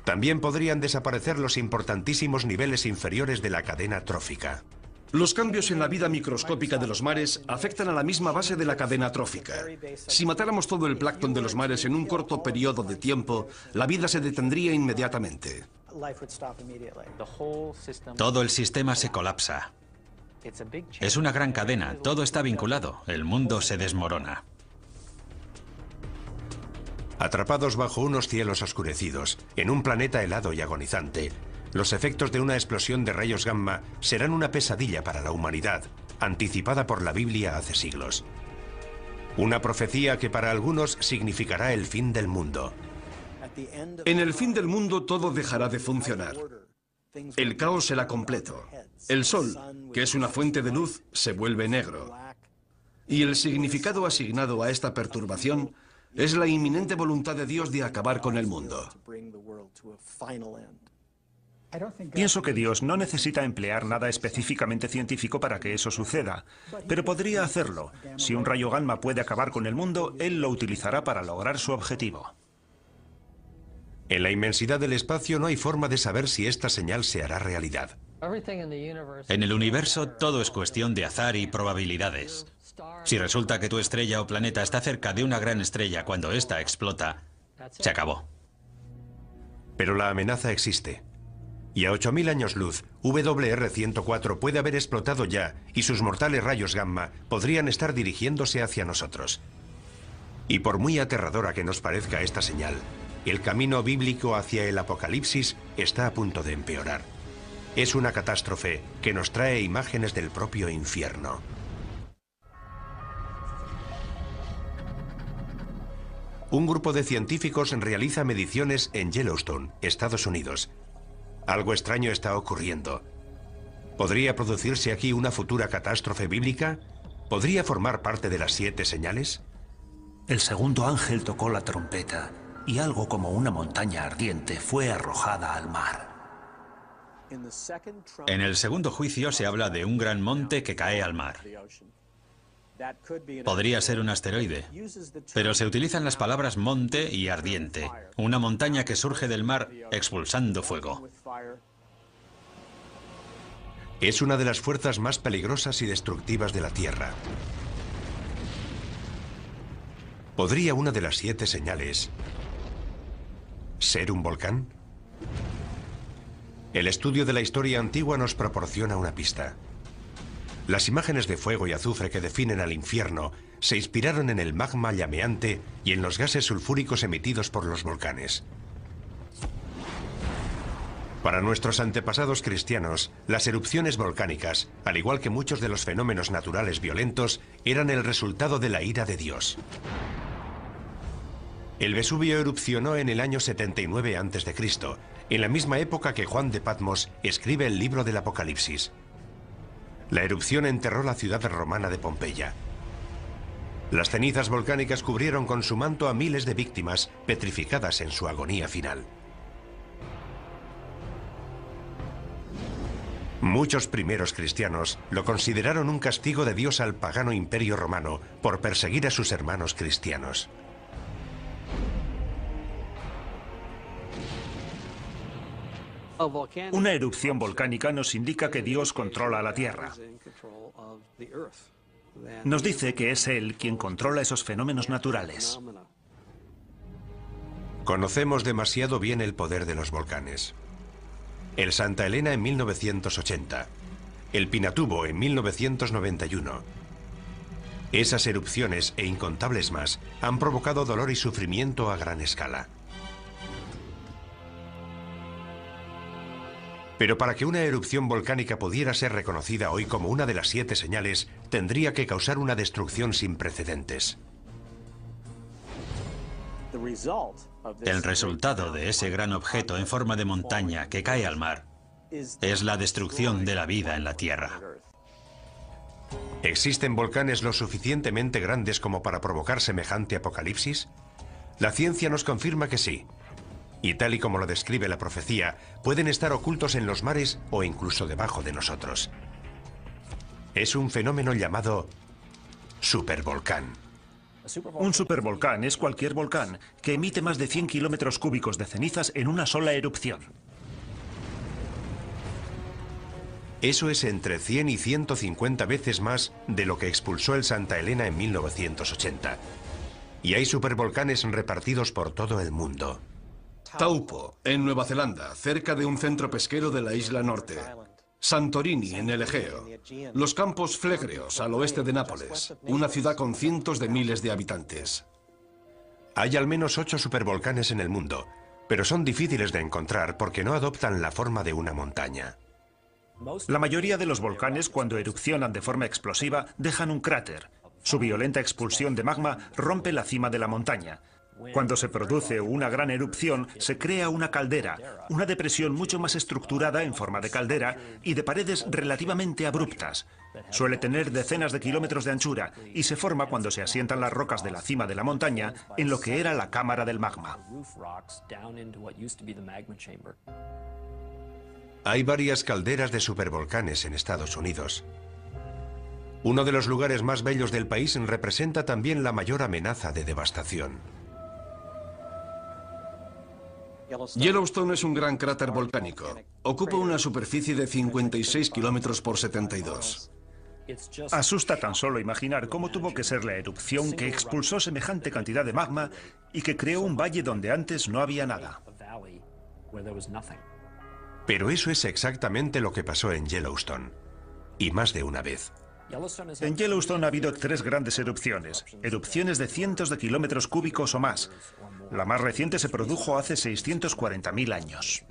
También podrían desaparecer los importantísimos niveles inferiores de la cadena trófica. Los cambios en la vida microscópica de los mares afectan a la misma base de la cadena trófica. Si matáramos todo el plancton de los mares en un corto periodo de tiempo, la vida se detendría inmediatamente. Todo el sistema se colapsa. Es una gran cadena, todo está vinculado, el mundo se desmorona. Atrapados bajo unos cielos oscurecidos, en un planeta helado y agonizante, los efectos de una explosión de rayos gamma serán una pesadilla para la humanidad, anticipada por la Biblia hace siglos. Una profecía que para algunos significará el fin del mundo. En el fin del mundo todo dejará de funcionar. El caos será completo. El sol, que es una fuente de luz, se vuelve negro. Y el significado asignado a esta perturbación es la inminente voluntad de Dios de acabar con el mundo. Pienso que Dios no necesita emplear nada específicamente científico para que eso suceda, pero podría hacerlo. Si un rayo gamma puede acabar con el mundo, Él lo utilizará para lograr su objetivo. En la inmensidad del espacio no hay forma de saber si esta señal se hará realidad. En el universo todo es cuestión de azar y probabilidades. Si resulta que tu estrella o planeta está cerca de una gran estrella cuando ésta explota, se acabó. Pero la amenaza existe. Y a 8000 años luz, WR104 puede haber explotado ya y sus mortales rayos gamma podrían estar dirigiéndose hacia nosotros. Y por muy aterradora que nos parezca esta señal, el camino bíblico hacia el apocalipsis está a punto de empeorar. Es una catástrofe que nos trae imágenes del propio infierno. Un grupo de científicos realiza mediciones en Yellowstone, Estados Unidos. Algo extraño está ocurriendo. ¿Podría producirse aquí una futura catástrofe bíblica? ¿Podría formar parte de las 7 señales? El segundo ángel tocó la trompeta y algo como una montaña ardiente fue arrojada al mar. En el segundo juicio se habla de un gran monte que cae al mar. Podría ser un asteroide, pero se utilizan las palabras monte y ardiente, una montaña que surge del mar expulsando fuego. Es una de las fuerzas más peligrosas y destructivas de la Tierra. ¿Podría una de las 7 señales ser un volcán? El estudio de la historia antigua nos proporciona una pista. Las imágenes de fuego y azufre que definen al infierno se inspiraron en el magma llameante y en los gases sulfúricos emitidos por los volcanes. Para nuestros antepasados cristianos, las erupciones volcánicas, al igual que muchos de los fenómenos naturales violentos, eran el resultado de la ira de Dios. El Vesubio erupcionó en el año 79 a.C., en la misma época que Juan de Patmos escribe el libro del Apocalipsis. La erupción enterró la ciudad romana de Pompeya. Las cenizas volcánicas cubrieron con su manto a miles de víctimas petrificadas en su agonía final. Muchos primeros cristianos lo consideraron un castigo de Dios al pagano imperio romano por perseguir a sus hermanos cristianos. Una erupción volcánica nos indica que Dios controla la Tierra. Nos dice que es Él quien controla esos fenómenos naturales. Conocemos demasiado bien el poder de los volcanes. El Santa Elena en 1980, el Pinatubo en 1991. Esas erupciones e incontables más han provocado dolor y sufrimiento a gran escala. Pero para que una erupción volcánica pudiera ser reconocida hoy como una de las 7 señales, tendría que causar una destrucción sin precedentes. El resultado de ese gran objeto en forma de montaña que cae al mar es la destrucción de la vida en la Tierra. ¿Existen volcanes lo suficientemente grandes como para provocar semejante apocalipsis? La ciencia nos confirma que sí. Y tal y como lo describe la profecía, pueden estar ocultos en los mares o incluso debajo de nosotros. Es un fenómeno llamado supervolcán. Un supervolcán es cualquier volcán que emite más de 100 kilómetros cúbicos de cenizas en una sola erupción. Eso es entre 100 y 150 veces más de lo que expulsó el Santa Elena en 1980. Y hay supervolcanes repartidos por todo el mundo. Taupo, en Nueva Zelanda, cerca de un centro pesquero de la isla norte. Santorini, en el Egeo. Los Campos Flegreos, al oeste de Nápoles, una ciudad con cientos de miles de habitantes. Hay al menos 8 supervolcanes en el mundo, pero son difíciles de encontrar porque no adoptan la forma de una montaña. La mayoría de los volcanes, cuando erupcionan de forma explosiva, dejan un cráter. Su violenta expulsión de magma rompe la cima de la montaña. Cuando se produce una gran erupción, se crea una caldera, una depresión mucho más estructurada en forma de caldera y de paredes relativamente abruptas. Suele tener decenas de kilómetros de anchura y se forma cuando se asientan las rocas de la cima de la montaña en lo que era la cámara del magma. Hay varias calderas de supervolcanes en Estados Unidos. Uno de los lugares más bellos del país representa también la mayor amenaza de devastación. Yellowstone es un gran cráter volcánico. Ocupa una superficie de 56 kilómetros por 72. Asusta tan solo imaginar cómo tuvo que ser la erupción que expulsó semejante cantidad de magma y que creó un valle donde antes no había nada. Pero eso es exactamente lo que pasó en Yellowstone. Y más de una vez. En Yellowstone ha habido 3 grandes erupciones de cientos de kilómetros cúbicos o más. La más reciente se produjo hace 640.000 años.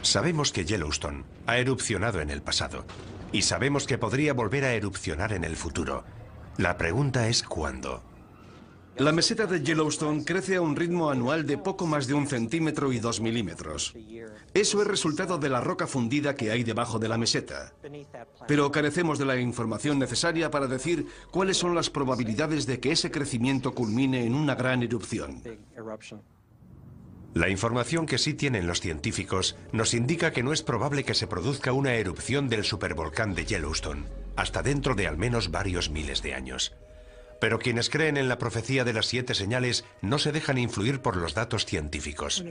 Sabemos que Yellowstone ha erupcionado en el pasado y sabemos que podría volver a erupcionar en el futuro. La pregunta es ¿cuándo? La meseta de Yellowstone crece a un ritmo anual de poco más de 1 centímetro y 2 milímetros. Eso es resultado de la roca fundida que hay debajo de la meseta. Pero carecemos de la información necesaria para decir cuáles son las probabilidades de que ese crecimiento culmine en una gran erupción. La información que sí tienen los científicos nos indica que no es probable que se produzca una erupción del supervolcán de Yellowstone hasta dentro de al menos varios miles de años. Pero quienes creen en la profecía de las 7 señales no se dejan influir por los datos científicos.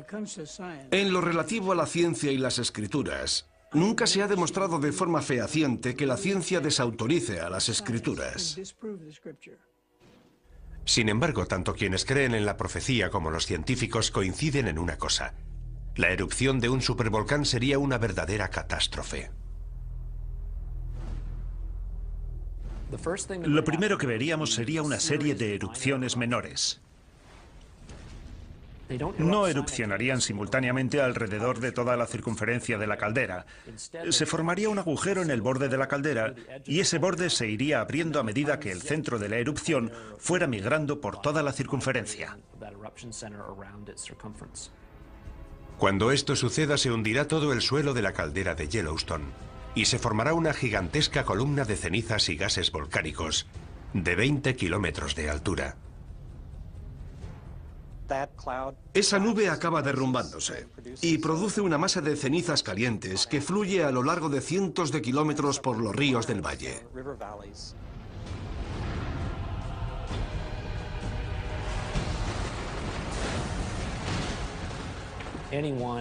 En lo relativo a la ciencia y las escrituras, nunca se ha demostrado de forma fehaciente que la ciencia desautorice a las escrituras. Sin embargo, tanto quienes creen en la profecía como los científicos coinciden en una cosa. La erupción de un supervolcán sería una verdadera catástrofe. Lo primero que veríamos sería una serie de erupciones menores. No erupcionarían simultáneamente alrededor de toda la circunferencia de la caldera. Se formaría un agujero en el borde de la caldera y ese borde se iría abriendo a medida que el centro de la erupción fuera migrando por toda la circunferencia. Cuando esto suceda, se hundirá todo el suelo de la caldera de Yellowstone y se formará una gigantesca columna de cenizas y gases volcánicos de 20 kilómetros de altura. Esa nube acaba derrumbándose y produce una masa de cenizas calientes que fluye a lo largo de cientos de kilómetros por los ríos del valle.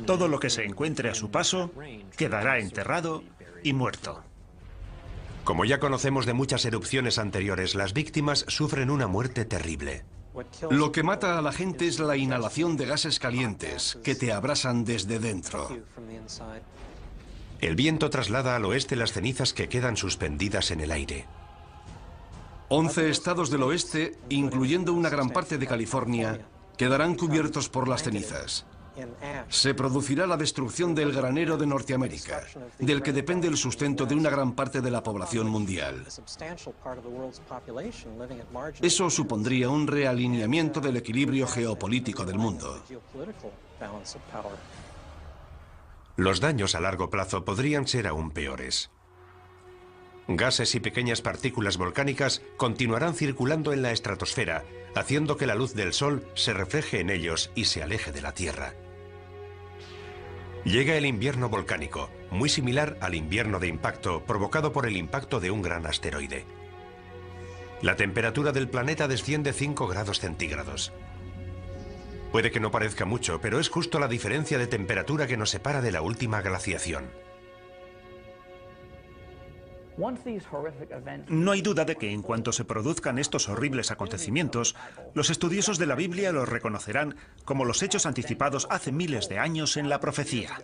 Todo lo que se encuentre a su paso quedará enterrado y muerto. Como ya conocemos de muchas erupciones anteriores, las víctimas sufren una muerte terrible. Lo que mata a la gente es la inhalación de gases calientes que te abrasan desde dentro. El viento traslada al oeste las cenizas que quedan suspendidas en el aire. 11 estados del oeste, incluyendo una gran parte de California, quedarán cubiertos por las cenizas. Se producirá la destrucción del granero de Norteamérica, del que depende el sustento de una gran parte de la población mundial. Eso supondría un realineamiento del equilibrio geopolítico del mundo. Los daños a largo plazo podrían ser aún peores. Gases y pequeñas partículas volcánicas continuarán circulando en la estratosfera, haciendo que la luz del Sol se refleje en ellos y se aleje de la Tierra. Llega el invierno volcánico, muy similar al invierno de impacto provocado por el impacto de un gran asteroide. La temperatura del planeta desciende 5 grados centígrados. Puede que no parezca mucho, pero es justo la diferencia de temperatura que nos separa de la última glaciación. No hay duda de que en cuanto se produzcan estos horribles acontecimientos, los estudiosos de la Biblia los reconocerán como los hechos anticipados hace miles de años en la profecía.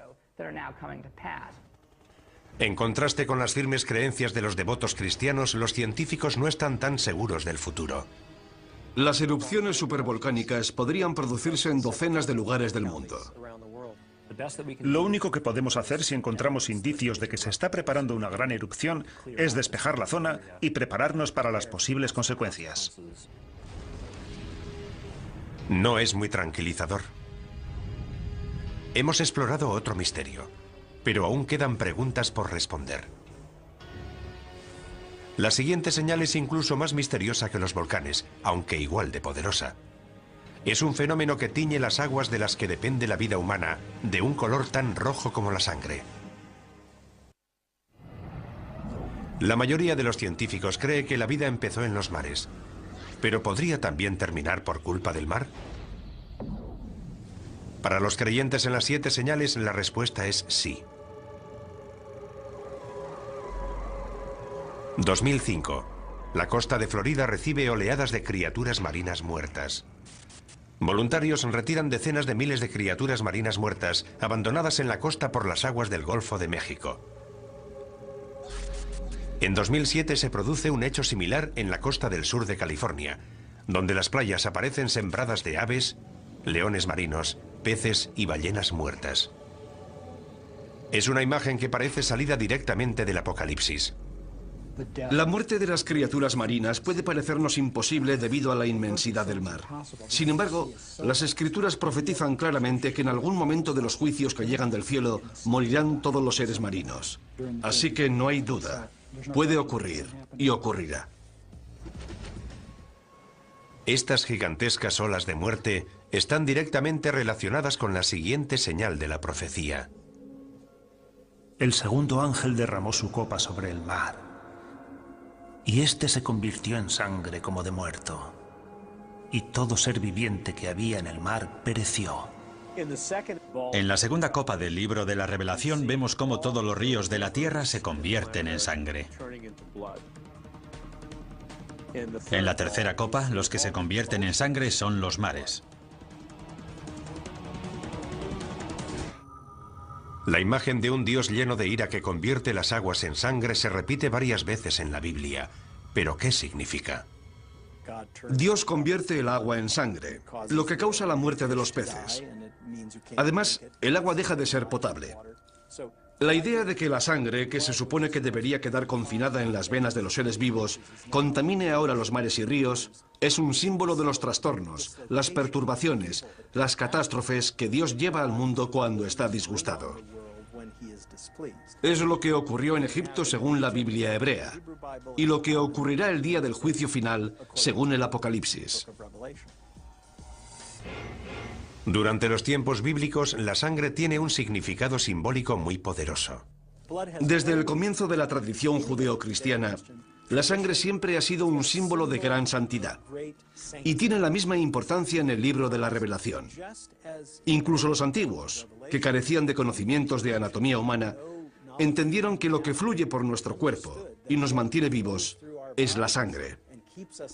En contraste con las firmes creencias de los devotos cristianos, los científicos no están tan seguros del futuro. Las erupciones supervolcánicas podrían producirse en docenas de lugares del mundo. Lo único que podemos hacer si encontramos indicios de que se está preparando una gran erupción es despejar la zona y prepararnos para las posibles consecuencias. No es muy tranquilizador. Hemos explorado otro misterio, pero aún quedan preguntas por responder. La siguiente señal es incluso más misteriosa que los volcanes, aunque igual de poderosa. Es un fenómeno que tiñe las aguas de las que depende la vida humana, de un color tan rojo como la sangre. La mayoría de los científicos cree que la vida empezó en los mares, pero ¿podría también terminar por culpa del mar? Para los creyentes en las 7 señales, la respuesta es sí. 2005. La costa de Florida recibe oleadas de criaturas marinas muertas. Voluntarios retiran decenas de miles de criaturas marinas muertas abandonadas en la costa por las aguas del Golfo de México. En 2007 se produce un hecho similar en la costa del sur de California, donde las playas aparecen sembradas de aves, leones marinos, peces y ballenas muertas. Es una imagen que parece salida directamente del Apocalipsis. La muerte de las criaturas marinas puede parecernos imposible debido a la inmensidad del mar. Sin embargo, las escrituras profetizan claramente que en algún momento de los juicios que llegan del cielo morirán todos los seres marinos. Así que no hay duda. Puede ocurrir y ocurrirá. Estas gigantescas olas de muerte están directamente relacionadas con la siguiente señal de la profecía. El segundo ángel derramó su copa sobre el mar, y éste se convirtió en sangre como de muerto, y todo ser viviente que había en el mar pereció. En la segunda copa del libro de la Revelación vemos cómo todos los ríos de la tierra se convierten en sangre. En la tercera copa, los que se convierten en sangre son los mares. La imagen de un Dios lleno de ira que convierte las aguas en sangre se repite varias veces en la Biblia. ¿Pero qué significa? Dios convierte el agua en sangre, lo que causa la muerte de los peces. Además, el agua deja de ser potable. La idea de que la sangre, que se supone que debería quedar confinada en las venas de los seres vivos, contamine ahora los mares y ríos, es un símbolo de los trastornos, las perturbaciones, las catástrofes que Dios lleva al mundo cuando está disgustado. Es lo que ocurrió en Egipto según la Biblia hebrea, y lo que ocurrirá el día del juicio final según el Apocalipsis. Durante los tiempos bíblicos, la sangre tiene un significado simbólico muy poderoso. Desde el comienzo de la tradición judeocristiana, la sangre siempre ha sido un símbolo de gran santidad y tiene la misma importancia en el libro de la Revelación. Incluso los antiguos, que carecían de conocimientos de anatomía humana, entendieron que lo que fluye por nuestro cuerpo y nos mantiene vivos es la sangre.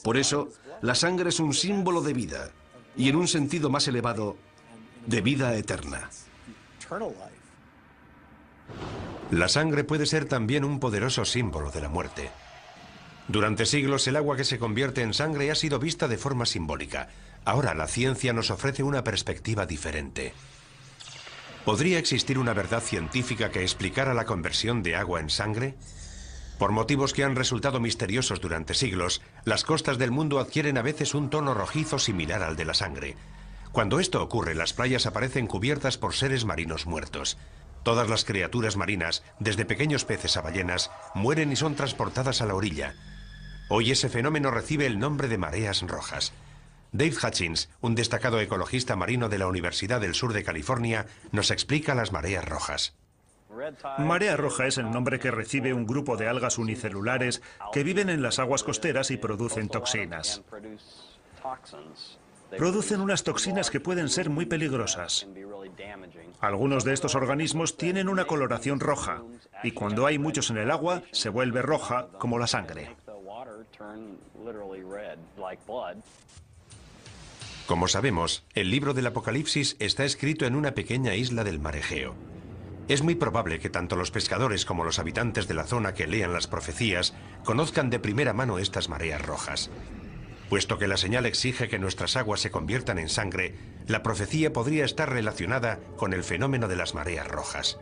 Por eso, la sangre es un símbolo de vida y, en un sentido más elevado, de vida eterna. La sangre puede ser también un poderoso símbolo de la muerte. Durante siglos el agua que se convierte en sangre ha sido vista de forma simbólica. Ahora la ciencia nos ofrece una perspectiva diferente. ¿Podría existir una verdad científica que explicara la conversión de agua en sangre? Por motivos que han resultado misteriosos durante siglos, las costas del mundo adquieren a veces un tono rojizo similar al de la sangre. Cuando esto ocurre, las playas aparecen cubiertas por seres marinos muertos. Todas las criaturas marinas, desde pequeños peces a ballenas, mueren y son transportadas a la orilla. Hoy ese fenómeno recibe el nombre de mareas rojas. Dave Hutchins, un destacado ecologista marino de la Universidad del Sur de California, nos explica las mareas rojas. Marea roja es el nombre que recibe un grupo de algas unicelulares que viven en las aguas costeras y producen toxinas. Producen unas toxinas que pueden ser muy peligrosas. Algunos de estos organismos tienen una coloración roja y cuando hay muchos en el agua se vuelve roja como la sangre. Como sabemos, el libro del Apocalipsis está escrito en una pequeña isla del mar Egeo. Es muy probable que tanto los pescadores como los habitantes de la zona que lean las profecías conozcan de primera mano estas mareas rojas. Puesto que la señal exige que nuestras aguas se conviertan en sangre, la profecía podría estar relacionada con el fenómeno de las mareas rojas.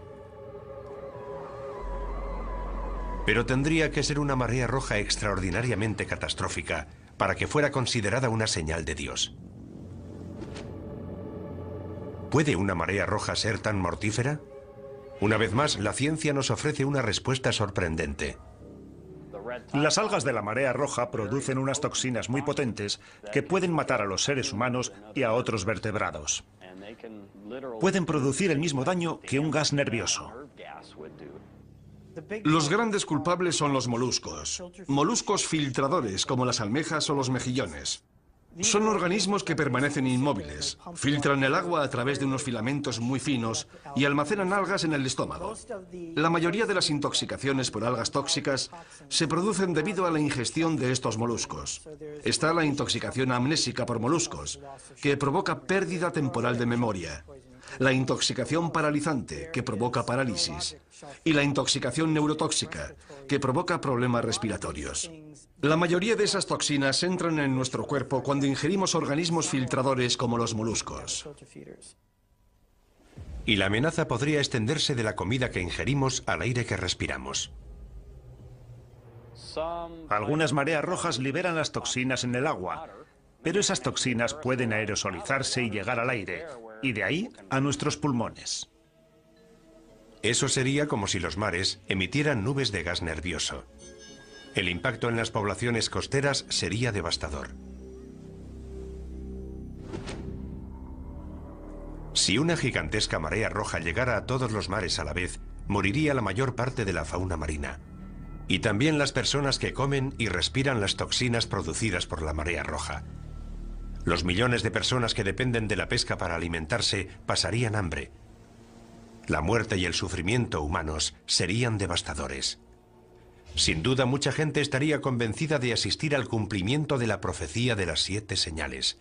Pero tendría que ser una marea roja extraordinariamente catastrófica para que fuera considerada una señal de Dios. ¿Puede una marea roja ser tan mortífera? Una vez más, la ciencia nos ofrece una respuesta sorprendente. Las algas de la marea roja producen unas toxinas muy potentes que pueden matar a los seres humanos y a otros vertebrados. Pueden producir el mismo daño que un gas nervioso. Los grandes culpables son los moluscos. Moluscos filtradores como las almejas o los mejillones. Son organismos que permanecen inmóviles, filtran el agua a través de unos filamentos muy finos y almacenan algas en el estómago. La mayoría de las intoxicaciones por algas tóxicas se producen debido a la ingestión de estos moluscos. Está la intoxicación amnésica por moluscos, que provoca pérdida temporal de memoria. La intoxicación paralizante, que provoca parálisis. Y la intoxicación neurotóxica, que provoca problemas respiratorios. La mayoría de esas toxinas entran en nuestro cuerpo cuando ingerimos organismos filtradores como los moluscos. Y la amenaza podría extenderse de la comida que ingerimos al aire que respiramos. Algunas mareas rojas liberan las toxinas en el agua, pero esas toxinas pueden aerosolizarse y llegar al aire, y de ahí a nuestros pulmones. Eso sería como si los mares emitieran nubes de gas nervioso. El impacto en las poblaciones costeras sería devastador. Si una gigantesca marea roja llegara a todos los mares a la vez, moriría la mayor parte de la fauna marina. Y también las personas que comen y respiran las toxinas producidas por la marea roja. Los millones de personas que dependen de la pesca para alimentarse pasarían hambre. La muerte y el sufrimiento humanos serían devastadores. Sin duda, mucha gente estaría convencida de asistir al cumplimiento de la profecía de las 7 señales.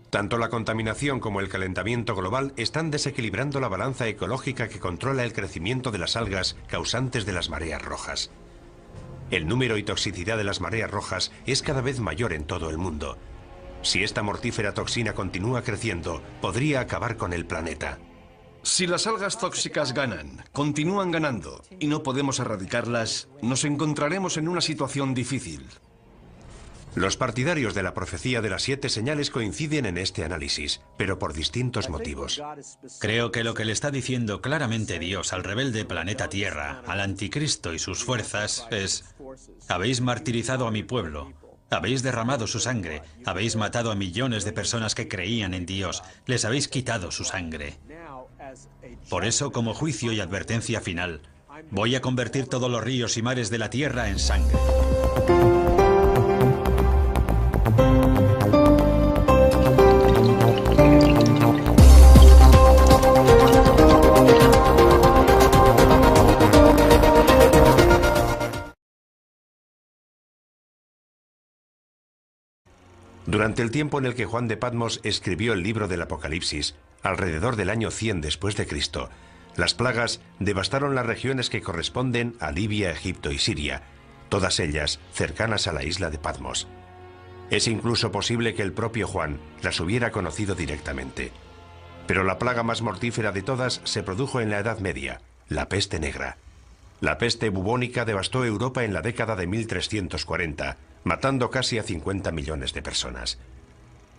Tanto la contaminación como el calentamiento global están desequilibrando la balanza ecológica que controla el crecimiento de las algas causantes de las mareas rojas. El número y toxicidad de las mareas rojas es cada vez mayor en todo el mundo. Si esta mortífera toxina continúa creciendo, podría acabar con el planeta. Si las algas tóxicas ganan, continúan ganando, y no podemos erradicarlas, nos encontraremos en una situación difícil. Los partidarios de la profecía de las 7 señales coinciden en este análisis, pero por distintos motivos. Creo que lo que le está diciendo claramente Dios al rebelde planeta Tierra, al anticristo y sus fuerzas, es: habéis martirizado a mi pueblo, habéis derramado su sangre, habéis matado a millones de personas que creían en Dios, les habéis quitado su sangre. Por eso, como juicio y advertencia final, voy a convertir todos los ríos y mares de la tierra en sangre. Durante el tiempo en el que Juan de Patmos escribió el libro del Apocalipsis, alrededor del año 100 después de Cristo, las plagas devastaron las regiones que corresponden a Libia, Egipto y Siria, todas ellas cercanas a la isla de Patmos. Es incluso posible que el propio Juan las hubiera conocido directamente. Pero la plaga más mortífera de todas se produjo en la Edad Media, la peste negra. La peste bubónica devastó Europa en la década de 1340, matando casi a 50 millones de personas.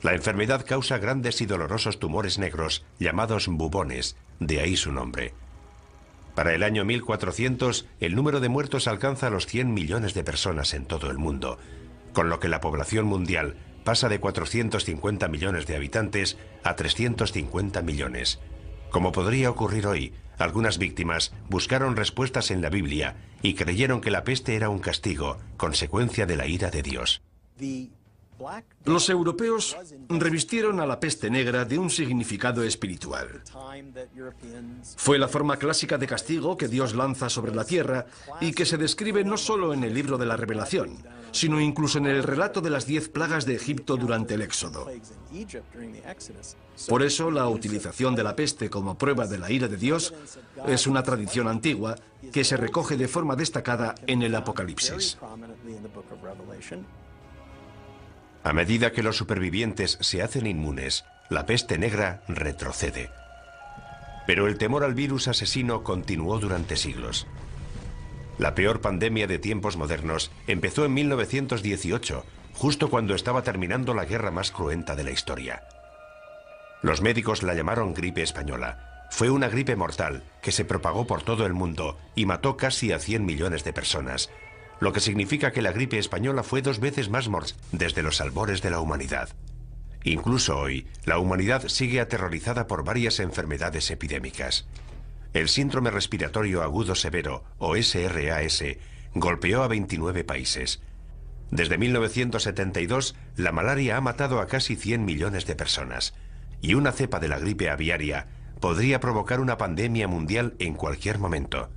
La enfermedad causa grandes y dolorosos tumores negros llamados bubones, de ahí su nombre. Para el año 1400, el número de muertos alcanza los 100 millones de personas en todo el mundo, con lo que la población mundial pasa de 450 millones de habitantes a 350 millones. Como podría ocurrir hoy, algunas víctimas buscaron respuestas en la Biblia y creyeron que la peste era un castigo, consecuencia de la ira de Dios. Los europeos revistieron a la peste negra de un significado espiritual. Fue la forma clásica de castigo que Dios lanza sobre la tierra y que se describe no solo en el libro de la Revelación, sino incluso en el relato de las 10 plagas de Egipto durante el Éxodo. Por eso, la utilización de la peste como prueba de la ira de Dios es una tradición antigua que se recoge de forma destacada en el Apocalipsis. A medida que los supervivientes se hacen inmunes, la peste negra retrocede. Pero el temor al virus asesino continuó durante siglos. La peor pandemia de tiempos modernos empezó en 1918, justo cuando estaba terminando la guerra más cruenta de la historia. Los médicos la llamaron gripe española. Fue una gripe mortal que se propagó por todo el mundo y mató casi a 100 millones de personas, lo que significa que la gripe española fue 2 veces más mortal desde los albores de la humanidad. Incluso hoy, la humanidad sigue aterrorizada por varias enfermedades epidémicas. El síndrome respiratorio agudo severo, o SRAS, golpeó a 29 países. Desde 1972, la malaria ha matado a casi 100 millones de personas, y una cepa de la gripe aviaria podría provocar una pandemia mundial en cualquier momento.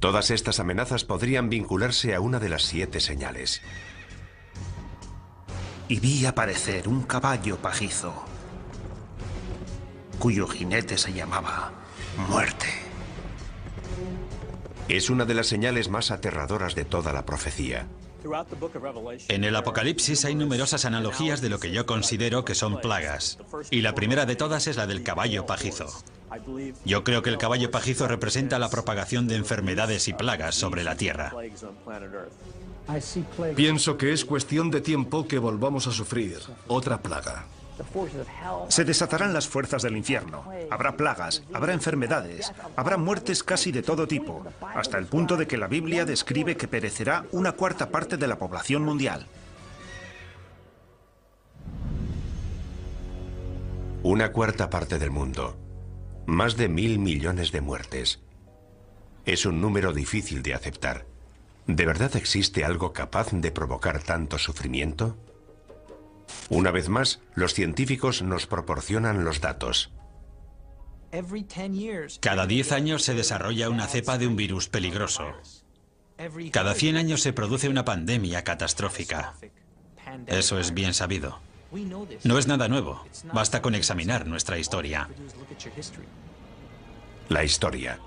Todas estas amenazas podrían vincularse a una de las 7 señales. Y vi aparecer un caballo pajizo, cuyo jinete se llamaba Muerte. Es una de las señales más aterradoras de toda la profecía. En el Apocalipsis hay numerosas analogías de lo que yo considero que son plagas, y la primera de todas es la del caballo pajizo. Yo creo que el caballo pajizo representa la propagación de enfermedades y plagas sobre la Tierra. Pienso que es cuestión de tiempo que volvamos a sufrir otra plaga. Se desatarán las fuerzas del infierno. Habrá plagas, habrá enfermedades, habrá muertes casi de todo tipo, hasta el punto de que la Biblia describe que perecerá una cuarta parte de la población mundial. Una cuarta parte del mundo. Más de 1.000 millones de muertes. Es un número difícil de aceptar. ¿De verdad existe algo capaz de provocar tanto sufrimiento? Una vez más, los científicos nos proporcionan los datos. Cada 10 años se desarrolla una cepa de un virus peligroso. Cada 100 años se produce una pandemia catastrófica. Eso es bien sabido. No es nada nuevo. Basta con examinar nuestra historia. La historia.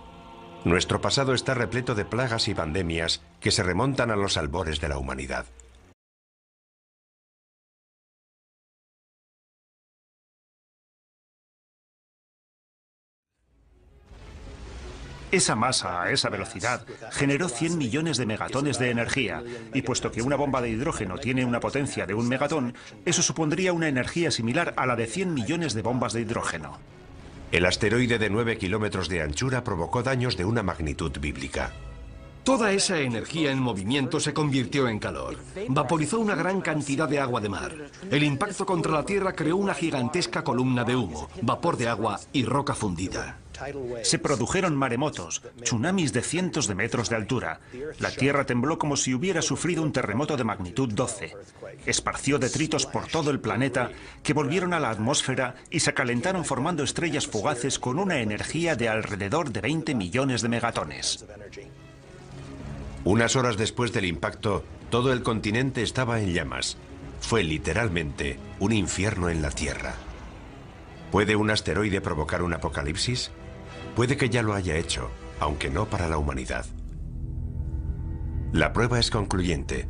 Nuestro pasado está repleto de plagas y pandemias que se remontan a los albores de la humanidad. Esa masa a esa velocidad generó 100 millones de megatones de energía, y puesto que una bomba de hidrógeno tiene una potencia de 1 megatón, eso supondría una energía similar a la de 100 millones de bombas de hidrógeno. El asteroide de 9 kilómetros de anchura provocó daños de una magnitud bíblica. Toda esa energía en movimiento se convirtió en calor. Vaporizó una gran cantidad de agua de mar. El impacto contra la Tierra creó una gigantesca columna de humo, vapor de agua y roca fundida. Se produjeron maremotos, tsunamis de cientos de metros de altura. La Tierra tembló como si hubiera sufrido un terremoto de magnitud 12. Esparció detritos por todo el planeta que volvieron a la atmósfera y se calentaron formando estrellas fugaces con una energía de alrededor de 20 millones de megatones. Unas horas después del impacto, todo el continente estaba en llamas. Fue literalmente un infierno en la Tierra. ¿Puede un asteroide provocar un apocalipsis? Puede que ya lo haya hecho, aunque no para la humanidad. La prueba es concluyente.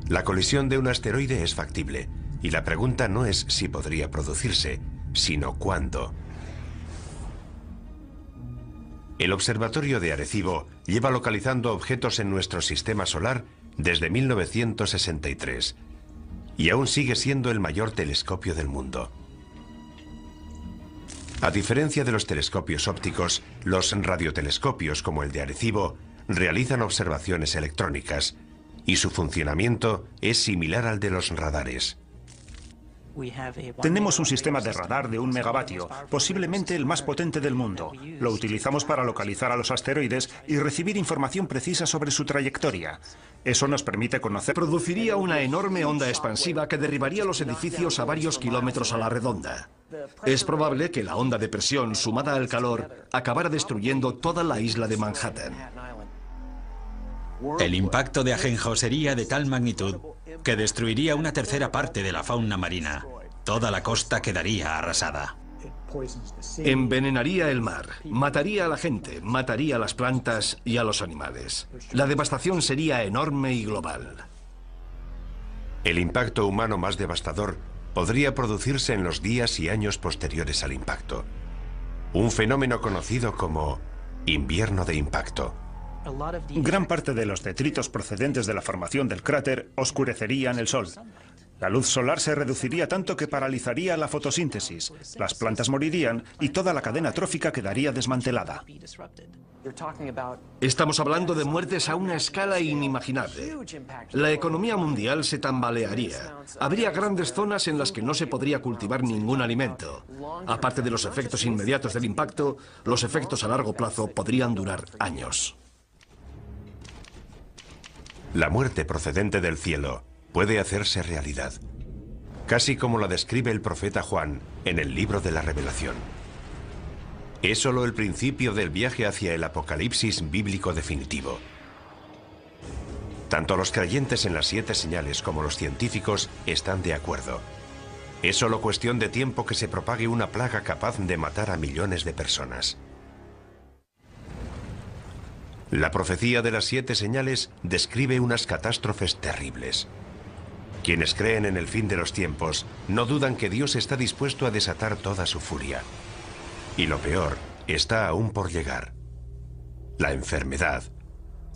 La colisión de un asteroide es factible, y la pregunta no es si podría producirse, sino cuándo. El Observatorio de Arecibo lleva localizando objetos en nuestro sistema solar desde 1963 y aún sigue siendo el mayor telescopio del mundo. A diferencia de los telescopios ópticos, los radiotelescopios como el de Arecibo realizan observaciones electrónicas y su funcionamiento es similar al de los radares. Tenemos un sistema de radar de 1 megavatio, posiblemente el más potente del mundo. Lo utilizamos para localizar a los asteroides y recibir información precisa sobre su trayectoria. Eso nos permite conocer... Produciría una enorme onda expansiva que derribaría los edificios a varios kilómetros a la redonda. Es probable que la onda de presión sumada al calor acabara destruyendo toda la isla de Manhattan. El impacto de Ajenjo sería de tal magnitud que destruiría una tercera parte de la fauna marina. Toda la costa quedaría arrasada. Envenenaría el mar, mataría a la gente, mataría a las plantas y a los animales. La devastación sería enorme y global. El impacto humano más devastador podría producirse en los días y años posteriores al impacto. Un fenómeno conocido como invierno de impacto. Gran parte de los detritos procedentes de la formación del cráter oscurecerían el Sol. La luz solar se reduciría tanto que paralizaría la fotosíntesis, las plantas morirían y toda la cadena trófica quedaría desmantelada. Estamos hablando de muertes a una escala inimaginable. La economía mundial se tambalearía. Habría grandes zonas en las que no se podría cultivar ningún alimento. Aparte de los efectos inmediatos del impacto, los efectos a largo plazo podrían durar años. La muerte procedente del cielo puede hacerse realidad, casi como la describe el profeta Juan en el libro de la Revelación. Es solo el principio del viaje hacia el apocalipsis bíblico definitivo. Tanto los creyentes en las 7 señales como los científicos están de acuerdo. Es solo cuestión de tiempo que se propague una plaga capaz de matar a millones de personas. La profecía de las 7 señales describe unas catástrofes terribles. Quienes creen en el fin de los tiempos no dudan que Dios está dispuesto a desatar toda su furia. Y lo peor está aún por llegar. La enfermedad,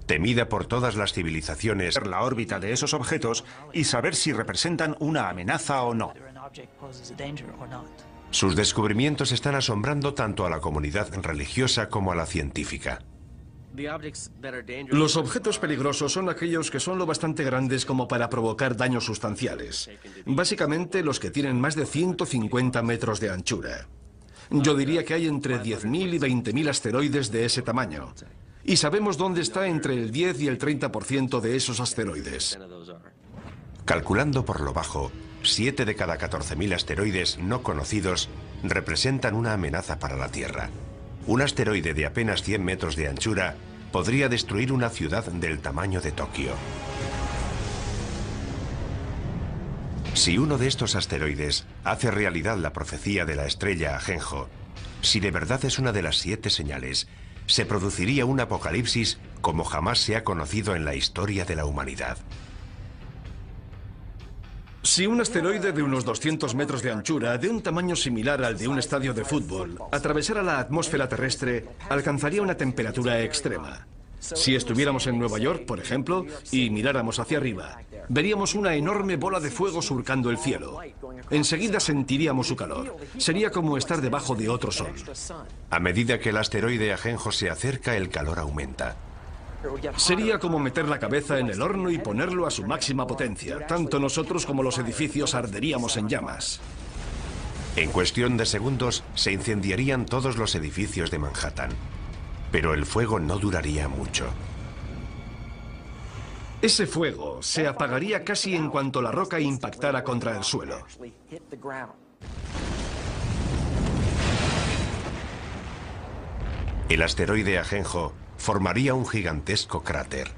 temida por todas las civilizaciones, La órbita de esos objetos y saber si representan una amenaza o no. sus descubrimientos están asombrando tanto a la comunidad religiosa como a la científica. Los objetos peligrosos son aquellos que son lo bastante grandes como para provocar daños sustanciales. Básicamente los que tienen más de 150 metros de anchura. Yo diría que hay entre 10.000 y 20.000 asteroides de ese tamaño. Y sabemos dónde está entre el 10 y el 30% de esos asteroides. Calculando por lo bajo, 7 de cada 14.000 asteroides no conocidos representan una amenaza para la Tierra. Un asteroide de apenas 100 metros de anchura podría destruir una ciudad del tamaño de Tokio. Si uno de estos asteroides hace realidad la profecía de la estrella Ajenjo, si de verdad es una de las 7 señales, se produciría un apocalipsis como jamás se ha conocido en la historia de la humanidad. Si un asteroide de unos 200 metros de anchura, de un tamaño similar al de un estadio de fútbol, atravesara la atmósfera terrestre, alcanzaría una temperatura extrema. Si estuviéramos en Nueva York, por ejemplo, y miráramos hacia arriba, veríamos una enorme bola de fuego surcando el cielo. Enseguida sentiríamos su calor. Sería como estar debajo de otro sol. A medida que el asteroide Ajenjo se acerca, el calor aumenta. Sería como meter la cabeza en el horno y ponerlo a su máxima potencia. Tanto nosotros como los edificios arderíamos en llamas. En cuestión de segundos, se incendiarían todos los edificios de Manhattan. Pero el fuego no duraría mucho. Ese fuego se apagaría casi en cuanto la roca impactara contra el suelo. El asteroide Ajenjo formaría un gigantesco cráter.